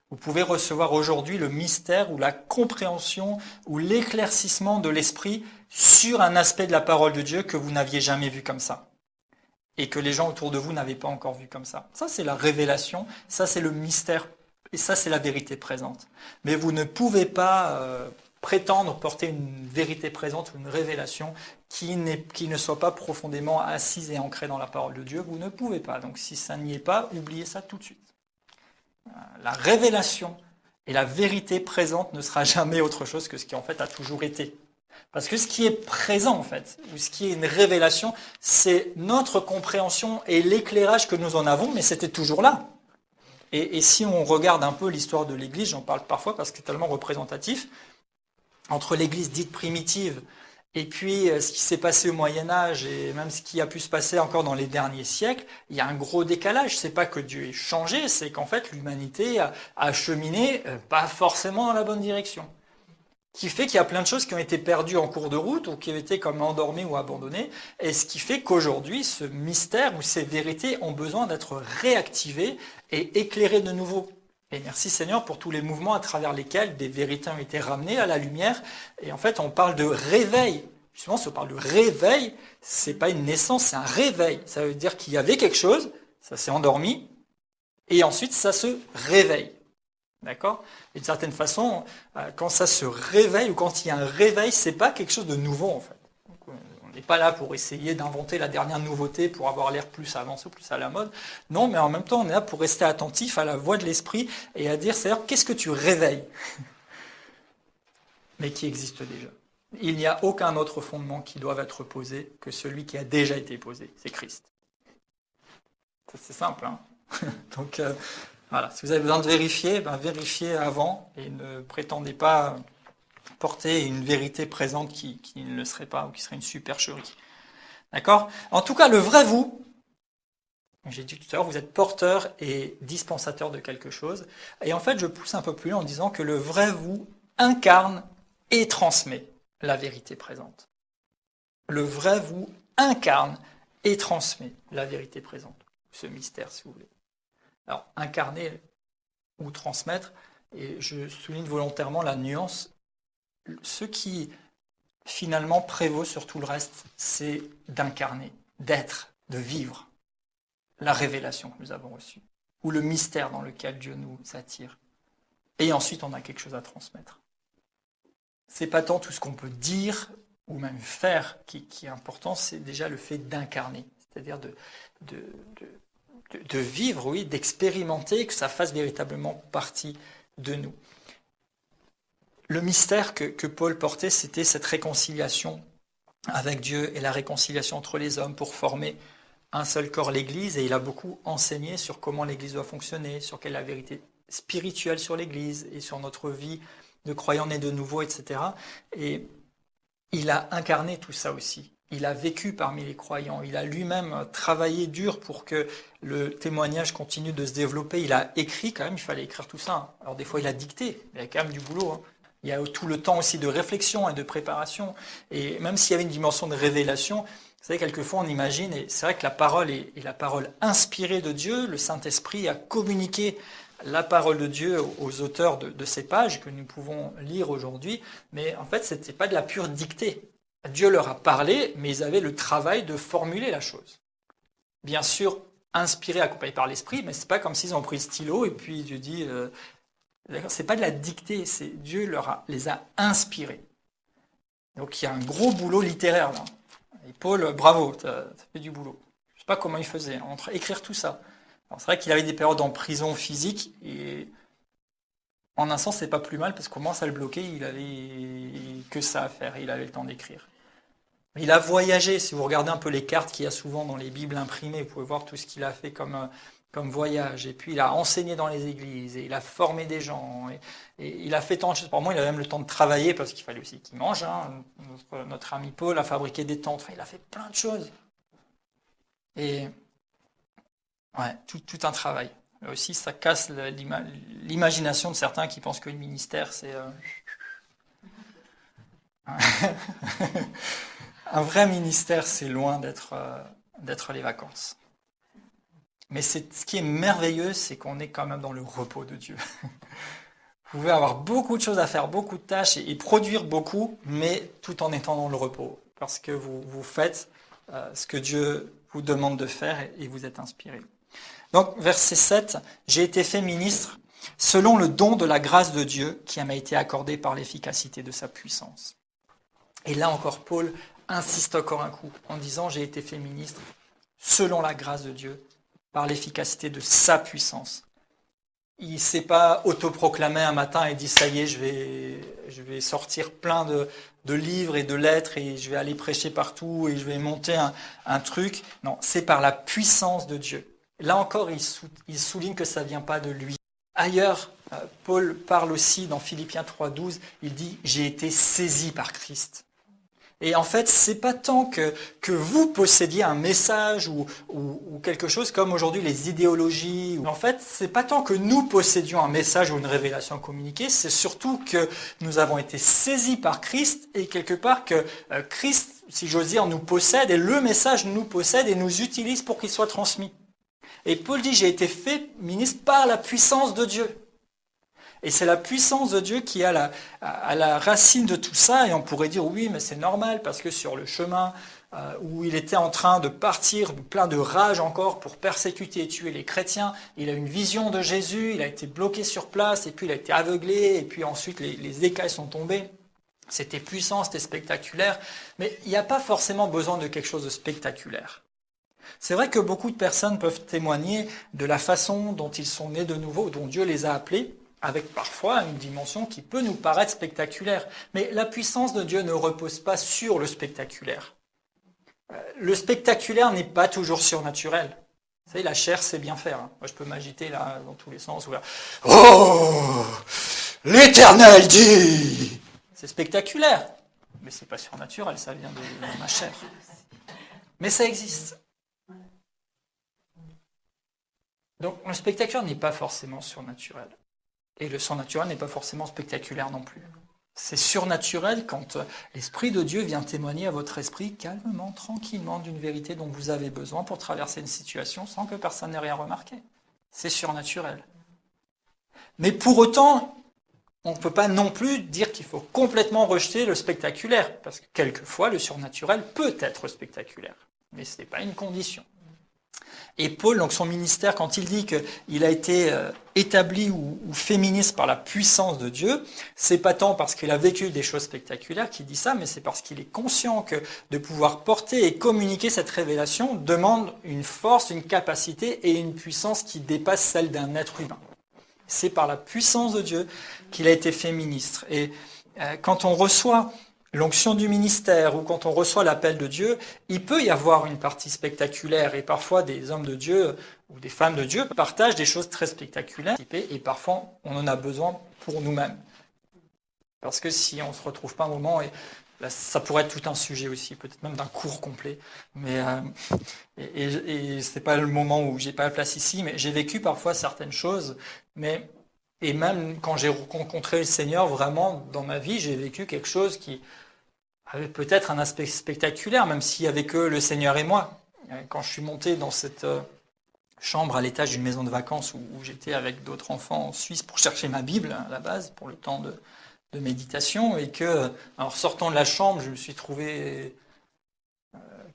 Vous pouvez recevoir aujourd'hui le mystère ou la compréhension ou l'éclaircissement de l'esprit sur un aspect de la parole de Dieu que vous n'aviez jamais vu comme ça et que les gens autour de vous n'avaient pas encore vu comme ça. Ça, c'est la révélation, ça, c'est le mystère. Et ça, c'est la vérité présente. Mais vous ne pouvez pas prétendre porter une vérité présente ou une révélation qui ne soit pas profondément assise et ancrée dans la parole de Dieu. Vous ne pouvez pas. Donc si ça n'y est pas, oubliez ça tout de suite. La révélation et la vérité présente ne sera jamais autre chose que ce qui en fait a toujours été. Parce que ce qui est présent en fait, ou ce qui est une révélation, c'est notre compréhension et l'éclairage que nous en avons, mais c'était toujours là. Et si on regarde un peu l'histoire de l'Église, j'en parle parfois parce que c'est tellement représentatif, entre l'Église dite primitive et puis ce qui s'est passé au Moyen-Âge et même ce qui a pu se passer encore dans les derniers siècles, il y a un gros décalage. C'est pas que Dieu ait changé, c'est qu'en fait l'humanité a cheminé pas forcément dans la bonne direction. Qui fait qu'il y a plein de choses qui ont été perdues en cours de route ou qui ont été comme endormies ou abandonnées, et ce qui fait qu'aujourd'hui, ce mystère ou ces vérités ont besoin d'être réactivées et éclairées de nouveau. Et merci Seigneur pour tous les mouvements à travers lesquels des vérités ont été ramenées à la lumière, et en fait on parle de réveil. Justement, si on parle de réveil, c'est pas une naissance, c'est un réveil. Ça veut dire qu'il y avait quelque chose, ça s'est endormi, et ensuite ça se réveille. D'accord? Et d'une certaine façon, quand ça se réveille ou quand il y a un réveil, c'est pas quelque chose de nouveau en fait. Donc, on n'est pas là pour essayer d'inventer la dernière nouveauté pour avoir l'air plus avancé ou plus à la mode. Non, mais en même temps, on est là pour rester attentif à la voix de l'esprit et à dire, c'est-à-dire, qu'est-ce que tu réveilles? Mais qui existe déjà. Il n'y a aucun autre fondement qui doive être posé que celui qui a déjà été posé, c'est Christ. C'est simple, hein. Donc voilà, si vous avez besoin de vérifier, vérifiez avant et ne prétendez pas porter une vérité présente qui ne le serait pas ou qui serait une supercherie. D'accord ? En tout cas, le vrai vous, j'ai dit tout à l'heure, vous êtes porteur et dispensateur de quelque chose. Et en fait, je pousse un peu plus loin en disant que le vrai vous incarne et transmet la vérité présente. Le vrai vous incarne et transmet la vérité présente. Ce mystère, si vous voulez. Alors, incarner ou transmettre, et je souligne volontairement la nuance, ce qui finalement prévaut sur tout le reste, c'est d'incarner, d'être, de vivre la révélation que nous avons reçue, ou le mystère dans lequel Dieu nous attire. Et ensuite, on a quelque chose à transmettre. C'est pas tant tout ce qu'on peut dire ou même faire qui est important, c'est déjà le fait d'incarner, c'est-à-dire de vivre, oui, d'expérimenter, que ça fasse véritablement partie de nous. Le mystère que Paul portait, c'était cette réconciliation avec Dieu et la réconciliation entre les hommes pour former un seul corps, l'Église, et il a beaucoup enseigné sur comment l'Église doit fonctionner, sur quelle est la vérité spirituelle sur l'Église et sur notre vie de croyants nés de nouveau, etc. Et il a incarné tout ça aussi. Il a vécu parmi les croyants. Il a lui-même travaillé dur pour que le témoignage continue de se développer. Il a écrit quand même, il fallait écrire tout ça. Alors des fois, il a dicté. Il y a quand même du boulot, hein. Il y a tout le temps aussi de réflexion et de préparation. Et même s'il y avait une dimension de révélation, vous savez, quelquefois on imagine, et c'est vrai que la parole est la parole inspirée de Dieu, le Saint-Esprit a communiqué la parole de Dieu aux auteurs de ces pages que nous pouvons lire aujourd'hui, mais en fait, ce n'était pas de la pure dictée. Dieu leur a parlé, mais ils avaient le travail de formuler la chose. Bien sûr, inspirés, accompagnés par l'Esprit, mais ce n'est pas comme s'ils ont pris le stylo et puis Dieu dit... c'est pas de la dictée, c'est Dieu les a inspirés. Donc il y a un gros boulot littéraire là. Et Paul, bravo, tu as fait du boulot. Je ne sais pas comment il faisait, entre écrire tout ça. Alors, c'est vrai qu'il avait des périodes en prison physique, et en un sens, c'est pas plus mal, parce qu'on commence à le bloquer, il avait que ça à faire, il avait le temps d'écrire. Mais il a voyagé, si vous regardez un peu les cartes qu'il y a souvent dans les Bibles imprimées, vous pouvez voir tout ce qu'il a fait comme voyage, et puis il a enseigné dans les églises, et il a formé des gens, et il a fait tant de choses. Pour moi, il a même le temps de travailler, parce qu'il fallait aussi qu'il mange, hein. Notre ami Paul a fabriqué des tentes, enfin, il a fait plein de choses. Et ouais, tout un travail. Là aussi, ça casse l'imagination de certains qui pensent que le ministère, c'est... Un vrai ministère, c'est loin d'être les vacances. Mais ce qui est merveilleux, c'est qu'on est quand même dans le repos de Dieu. Vous pouvez avoir beaucoup de choses à faire, beaucoup de tâches et produire beaucoup, mais tout en étant dans le repos. Parce que vous faites ce que Dieu vous demande de faire et vous êtes inspiré. Donc, verset 7, « J'ai été fait ministre selon le don de la grâce de Dieu qui m'a été accordé par l'efficacité de sa puissance. » Et là encore, Paul insiste encore un coup en disant « J'ai été fait ministre selon la grâce de Dieu par l'efficacité de sa puissance. » Il ne s'est pas autoproclamé un matin et dit « Ça y est, je vais sortir plein de livres et de lettres et je vais aller prêcher partout et je vais monter un truc. » Non, c'est par la puissance de Dieu. Là encore, il souligne que ça ne vient pas de lui. Ailleurs, Paul parle aussi dans Philippiens 3,12, il dit « J'ai été saisi par Christ ». Et en fait, c'est pas tant que vous possédiez un message ou quelque chose comme aujourd'hui les idéologies. En fait, c'est pas tant que nous possédions un message ou une révélation communiquée, c'est surtout que nous avons été saisis par Christ et quelque part que Christ, si j'ose dire, nous possède et le message nous possède et nous utilise pour qu'il soit transmis. Et Paul dit, j'ai été fait ministre par la puissance de Dieu. Et c'est la puissance de Dieu qui est à la racine de tout ça. Et on pourrait dire, oui, mais c'est normal, parce que sur le chemin où il était en train de partir, plein de rage encore, pour persécuter et tuer les chrétiens, il a une vision de Jésus, il a été bloqué sur place, et puis il a été aveuglé, et puis ensuite les écailles sont tombées. C'était puissant, c'était spectaculaire, mais il n'y a pas forcément besoin de quelque chose de spectaculaire. C'est vrai que beaucoup de personnes peuvent témoigner de la façon dont ils sont nés de nouveau, dont Dieu les a appelés, avec parfois une dimension qui peut nous paraître spectaculaire. Mais la puissance de Dieu ne repose pas sur le spectaculaire. Le spectaculaire n'est pas toujours surnaturel. Vous savez, la chair, c'est bien faire. Moi, je peux m'agiter là dans tous les sens. Oh, l'Éternel dit. C'est spectaculaire, mais c'est pas surnaturel, ça vient de ma chair. Mais ça existe. Donc, le spectaculaire n'est pas forcément surnaturel. Et le surnaturel n'est pas forcément spectaculaire non plus. C'est surnaturel quand l'Esprit de Dieu vient témoigner à votre esprit calmement, tranquillement d'une vérité dont vous avez besoin pour traverser une situation sans que personne n'ait rien remarqué. C'est surnaturel. Mais pour autant, on ne peut pas non plus dire qu'il faut complètement rejeter le spectaculaire, parce que quelquefois le surnaturel peut être spectaculaire, mais ce n'est pas une condition. Et Paul, donc son ministère, quand il dit qu'il a été établi ou féministe par la puissance de Dieu, c'est pas tant parce qu'il a vécu des choses spectaculaires qu'il dit ça, mais c'est parce qu'il est conscient que de pouvoir porter et communiquer cette révélation demande une force, une capacité et une puissance qui dépasse celle d'un être humain. C'est par la puissance de Dieu qu'il a été fait ministre. Et quand on reçoit l'onction du ministère ou quand on reçoit l'appel de Dieu, il peut y avoir une partie spectaculaire et parfois des hommes de Dieu ou des femmes de Dieu partagent des choses très spectaculaires et parfois on en a besoin pour nous-mêmes. Parce que si on ne se retrouve pas un moment, et là, ça pourrait être tout un sujet aussi, peut-être même d'un cours complet, mais et c'est pas le moment où j'ai pas la place ici, mais j'ai vécu parfois certaines choses, et même quand j'ai rencontré le Seigneur, vraiment, dans ma vie, j'ai vécu quelque chose qui avait peut-être un aspect spectaculaire, même s'il n'y avait que le Seigneur et moi. Quand je suis monté dans cette chambre à l'étage d'une maison de vacances où j'étais avec d'autres enfants en Suisse pour chercher ma Bible, à la base, pour le temps de méditation, et que, en sortant de la chambre, je me suis trouvé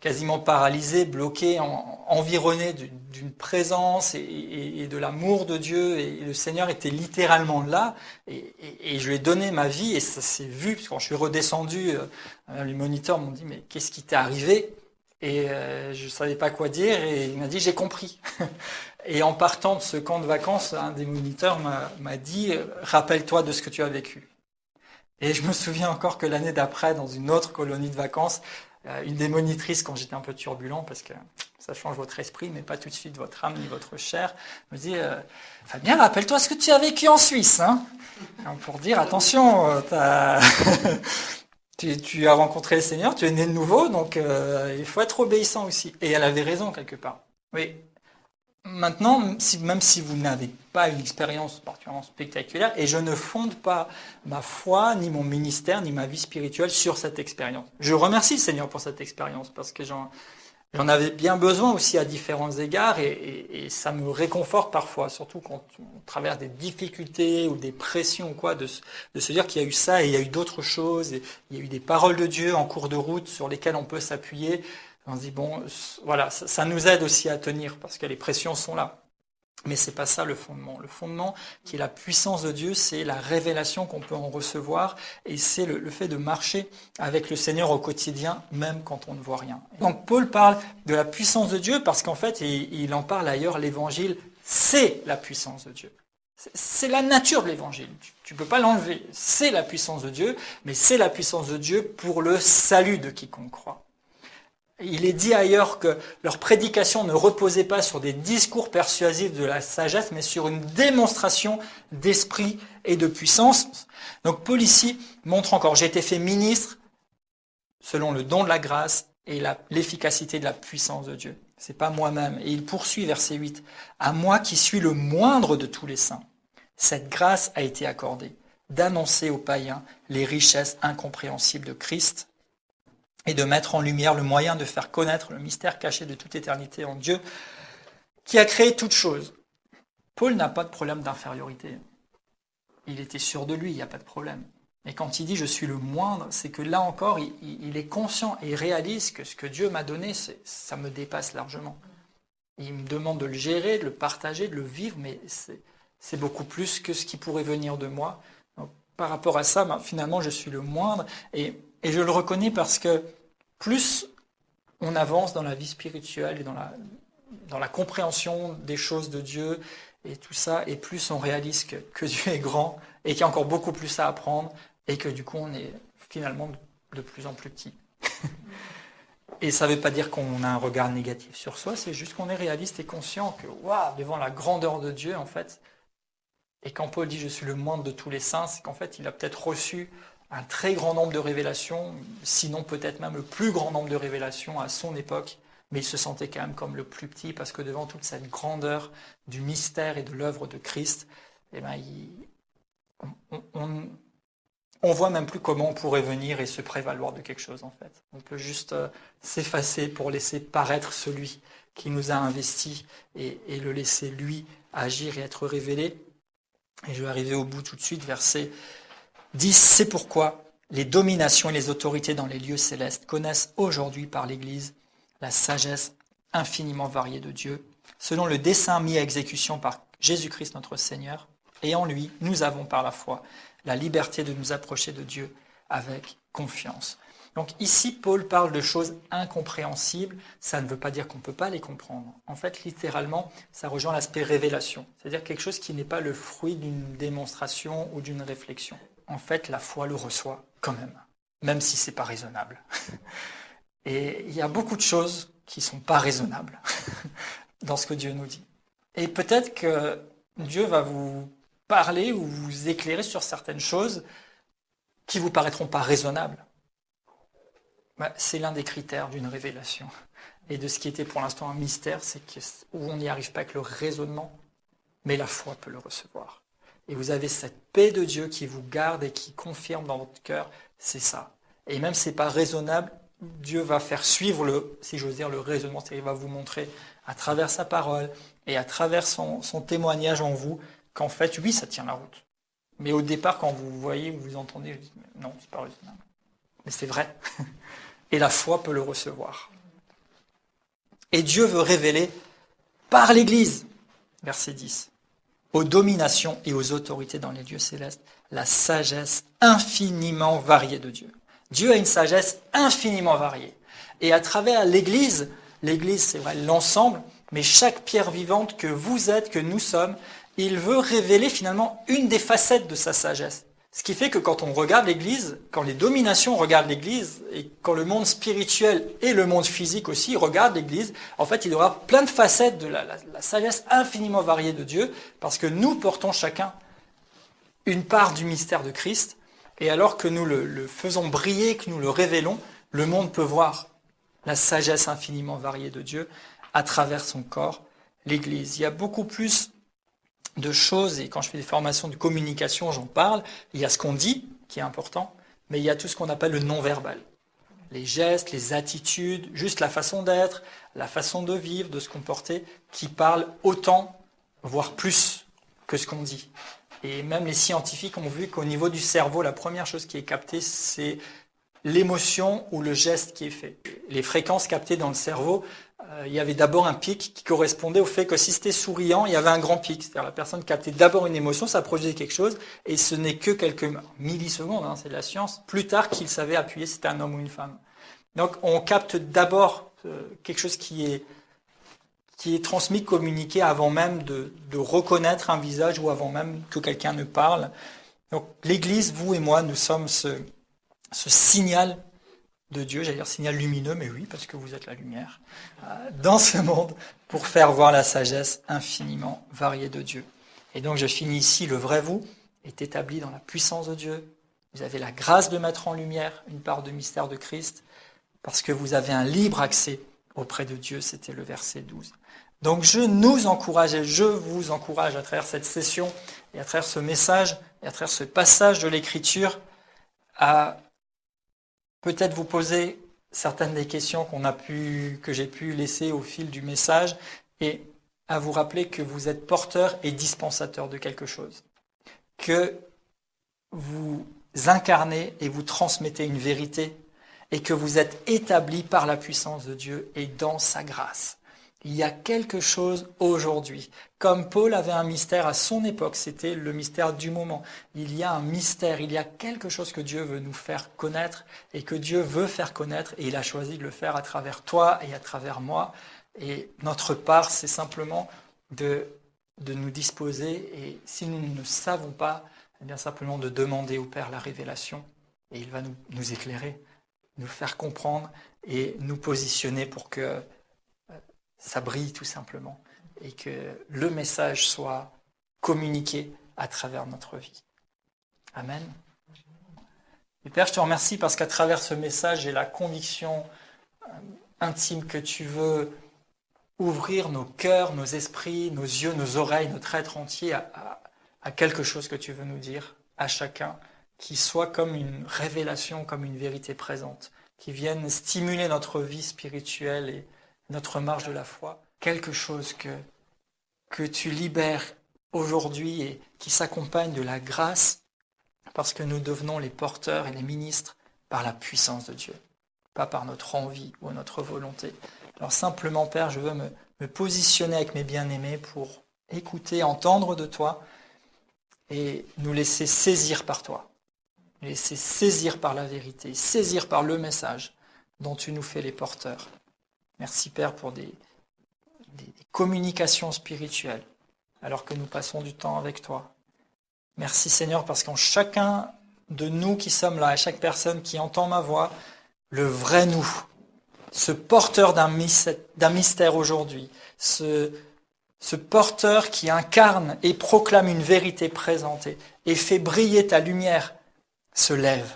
quasiment paralysé, bloqué, environné d'une présence et de l'amour de Dieu. Et le Seigneur était littéralement là. Et je lui ai donné ma vie et ça s'est vu. Parce que quand je suis redescendu, les moniteurs m'ont dit « Mais qu'est-ce qui t'est arrivé ?» Et je ne savais pas quoi dire. Et il m'a dit « J'ai compris. » Et en partant de ce camp de vacances, un des moniteurs m'a dit « Rappelle-toi de ce que tu as vécu. » Et je me souviens encore que l'année d'après, dans une autre colonie de vacances, une des monitrices, quand j'étais un peu turbulent, parce que ça change votre esprit, mais pas tout de suite votre âme ni votre chair, me dit « Fabien, rappelle-toi ce que tu as vécu en Suisse. Hein » Pour dire « Attention, tu as rencontré le Seigneur, tu es né de nouveau, donc il faut être obéissant aussi. » Et elle avait raison quelque part. Oui. Maintenant, même si vous n'avez pas une expérience particulièrement spectaculaire, et je ne fonde pas ma foi, ni mon ministère, ni ma vie spirituelle sur cette expérience. Je remercie le Seigneur pour cette expérience, parce que j'en avais bien besoin aussi à différents égards, et ça me réconforte parfois, surtout quand on traverse des difficultés ou des pressions ou quoi, de se dire qu'il y a eu ça et il y a eu d'autres choses, et il y a eu des paroles de Dieu en cours de route sur lesquelles on peut s'appuyer. On se dit, bon, voilà, ça nous aide aussi à tenir, parce que les pressions sont là. Mais c'est pas ça le fondement. Le fondement, qui est la puissance de Dieu, c'est la révélation qu'on peut en recevoir, et c'est le fait de marcher avec le Seigneur au quotidien, même quand on ne voit rien. Donc Paul parle de la puissance de Dieu, parce qu'en fait, il en parle ailleurs, l'évangile, c'est la puissance de Dieu. C'est la nature de l'évangile. Tu ne peux pas l'enlever. C'est la puissance de Dieu, mais c'est la puissance de Dieu pour le salut de quiconque croit. Il est dit ailleurs que leur prédication ne reposait pas sur des discours persuasifs de la sagesse, mais sur une démonstration d'esprit et de puissance. Donc Paul ici montre encore, j'ai été fait ministre selon le don de la grâce et l'efficacité de la puissance de Dieu. C'est pas moi-même. Et il poursuit verset 8. À moi qui suis le moindre de tous les saints, cette grâce a été accordée d'annoncer aux païens les richesses incompréhensibles de Christ, et de mettre en lumière le moyen de faire connaître le mystère caché de toute éternité en Dieu, qui a créé toutes choses. Paul n'a pas de problème d'infériorité. Il était sûr de lui, il n'y a pas de problème. Mais quand il dit « je suis le moindre », c'est que là encore, il est conscient et réalise que ce que Dieu m'a donné, ça me dépasse largement. Il me demande de le gérer, de le partager, de le vivre, mais c'est beaucoup plus que ce qui pourrait venir de moi. Donc, par rapport à ça, finalement, je suis le moindre, et je le reconnais parce que plus on avance dans la vie spirituelle et dans la compréhension des choses de Dieu et tout ça, et plus on réalise que Dieu est grand, et qu'il y a encore beaucoup plus à apprendre, et que du coup on est finalement de plus en plus petit. Et ça ne veut pas dire qu'on a un regard négatif sur soi, c'est juste qu'on est réaliste et conscient que, waouh, devant la grandeur de Dieu, en fait, et quand Paul dit « je suis le moindre de tous les saints », c'est qu'en fait, il a peut-être reçu un très grand nombre de révélations, sinon peut-être même le plus grand nombre de révélations à son époque, mais il se sentait quand même comme le plus petit, parce que devant toute cette grandeur du mystère et de l'œuvre de Christ, eh ben, on voit même plus comment on pourrait venir et se prévaloir de quelque chose, en fait. On peut juste s'effacer pour laisser paraître celui qui nous a investis et le laisser, lui, agir et être révélé. Et je vais arriver au bout tout de suite, verset 10. C'est pourquoi les dominations et les autorités dans les lieux célestes connaissent aujourd'hui par l'Église la sagesse infiniment variée de Dieu, selon le dessein mis à exécution par Jésus-Christ notre Seigneur. Et en lui, nous avons par la foi la liberté de nous approcher de Dieu avec confiance. Donc ici, Paul parle de choses incompréhensibles. Ça ne veut pas dire qu'on ne peut pas les comprendre. En fait, littéralement, ça rejoint l'aspect révélation. C'est-à-dire quelque chose qui n'est pas le fruit d'une démonstration ou d'une réflexion. En fait, la foi le reçoit quand même si ce n'est pas raisonnable. Et il y a beaucoup de choses qui ne sont pas raisonnables dans ce que Dieu nous dit. Et peut-être que Dieu va vous parler ou vous éclairer sur certaines choses qui ne vous paraîtront pas raisonnables. C'est l'un des critères d'une révélation. Et de ce qui était pour l'instant un mystère, c'est où on n'y arrive pas avec le raisonnement, mais la foi peut le recevoir. Et vous avez cette paix de Dieu qui vous garde et qui confirme dans votre cœur, c'est ça. Et même si ce n'est pas raisonnable, Dieu va faire suivre si j'ose dire, le raisonnement, c'est-à-dire il va vous montrer à travers sa parole et à travers son témoignage en vous qu'en fait, oui, ça tient la route. Mais au départ, quand vous voyez ou vous entendez, vous dites, non, c'est pas raisonnable. Mais c'est vrai. Et la foi peut le recevoir. Et Dieu veut révéler par l'Église, verset 10, aux dominations et aux autorités dans les lieux célestes, la sagesse infiniment variée de Dieu. Dieu a une sagesse infiniment variée. Et à travers l'Église, c'est vrai, l'ensemble, mais chaque pierre vivante que vous êtes, que nous sommes, il veut révéler finalement une des facettes de sa sagesse. Ce qui fait que quand on regarde l'Église, quand les dominations regardent l'Église, et quand le monde spirituel et le monde physique aussi regardent l'Église, en fait, il y aura plein de facettes de la sagesse infiniment variée de Dieu, parce que nous portons chacun une part du mystère de Christ, et alors que nous le faisons briller, que nous le révélons, le monde peut voir la sagesse infiniment variée de Dieu à travers son corps, l'Église. Il y a beaucoup plus de choses, et quand je fais des formations de communication, j'en parle. Il y a ce qu'on dit, qui est important, mais il y a tout ce qu'on appelle le non-verbal. Les gestes, les attitudes, juste la façon d'être, la façon de vivre, de se comporter, qui parlent autant, voire plus, que ce qu'on dit. Et même les scientifiques ont vu qu'au niveau du cerveau, la première chose qui est captée, c'est l'émotion ou le geste qui est fait. Les fréquences captées dans le cerveau, il y avait d'abord un pic qui correspondait au fait que si c'était souriant, il y avait un grand pic. C'est-à-dire la personne captait d'abord une émotion, ça produisait quelque chose, et ce n'est que quelques millisecondes, c'est de la science, plus tard qu'il savait appuyer si c'était un homme ou une femme. Donc on capte d'abord quelque chose qui est transmis, communiqué avant même de reconnaître un visage ou avant même que quelqu'un ne parle. Donc l'Église, vous et moi, nous sommes ce signal de Dieu, j'allais dire signal lumineux, mais oui, parce que vous êtes la lumière, dans ce monde, pour faire voir la sagesse infiniment variée de Dieu. Et donc je finis ici, le vrai vous est établi dans la puissance de Dieu. Vous avez la grâce de mettre en lumière une part de mystère de Christ, parce que vous avez un libre accès auprès de Dieu, c'était le verset 12. Donc je nous encourage et je vous encourage à travers cette session et à travers ce message et à travers ce passage de l'Écriture à peut-être vous poser certaines des questions que j'ai pu laisser au fil du message et à vous rappeler que vous êtes porteur et dispensateur de quelque chose. Que vous incarnez et vous transmettez une vérité et que vous êtes établi par la puissance de Dieu et dans sa grâce. Il y a quelque chose aujourd'hui. Comme Paul avait un mystère à son époque, c'était le mystère du moment. Il y a un mystère, il y a quelque chose que Dieu veut nous faire connaître et que Dieu veut faire connaître et il a choisi de le faire à travers toi et à travers moi. Et notre part, c'est simplement de de nous disposer, et si nous ne savons pas, eh bien simplement de demander au Père la révélation, et il va nous éclairer, nous faire comprendre et nous positionner pour que ça brille tout simplement, et que le message soit communiqué à travers notre vie. Amen. Et Père, je te remercie parce qu'à travers ce message, j'ai la conviction intime que tu veux ouvrir nos cœurs, nos esprits, nos yeux, nos oreilles, notre être entier à quelque chose que tu veux nous dire, à chacun, qui soit comme une révélation, comme une vérité présente, qui vienne stimuler notre vie spirituelle et notre marche de la foi. Quelque chose que tu libères aujourd'hui et qui s'accompagne de la grâce, parce que nous devenons les porteurs et les ministres par la puissance de Dieu, pas par notre envie ou notre volonté. Alors simplement, Père, je veux me positionner avec mes bien-aimés pour écouter, entendre de toi et nous laisser saisir par toi, nous laisser saisir par la vérité, saisir par le message dont tu nous fais les porteurs. Merci, Père, pour des communications spirituelles alors que nous passons du temps avec toi. Merci Seigneur parce qu'en chacun de nous qui sommes là, à chaque personne qui entend ma voix, le vrai nous, ce porteur d'un mystère aujourd'hui, ce porteur qui incarne et proclame une vérité présentée et fait briller ta lumière, se lève.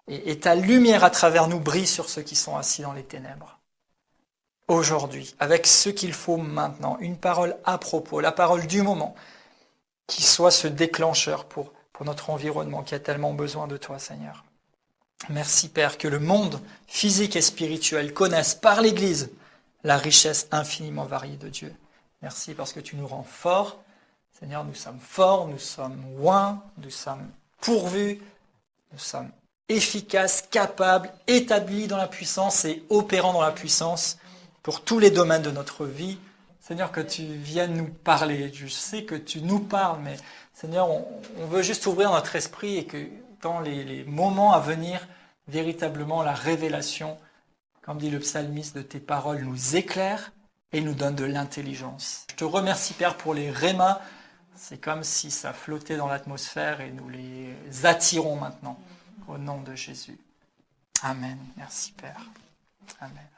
Et ta lumière à travers nous brille sur ceux qui sont assis dans les ténèbres. Aujourd'hui, avec ce qu'il faut maintenant, une parole à propos, la parole du moment, qui soit ce déclencheur pour notre environnement qui a tellement besoin de toi, Seigneur. Merci, Père, que le monde physique et spirituel connaisse par l'Église la richesse infiniment variée de Dieu. Merci parce que tu nous rends forts. Seigneur, nous sommes oints, nous sommes pourvus, nous sommes efficaces, capables, établis dans la puissance et opérants dans la puissance pour tous les domaines de notre vie. Seigneur, que tu viennes nous parler. Je sais que tu nous parles, mais Seigneur, on veut juste ouvrir notre esprit et que dans les moments à venir, véritablement la révélation, comme dit le psalmiste, de tes paroles nous éclaire et nous donne de l'intelligence. Je te remercie, Père, pour les rémas. C'est comme si ça flottait dans l'atmosphère et nous les attirons maintenant au nom de Jésus. Amen. Merci, Père. Amen.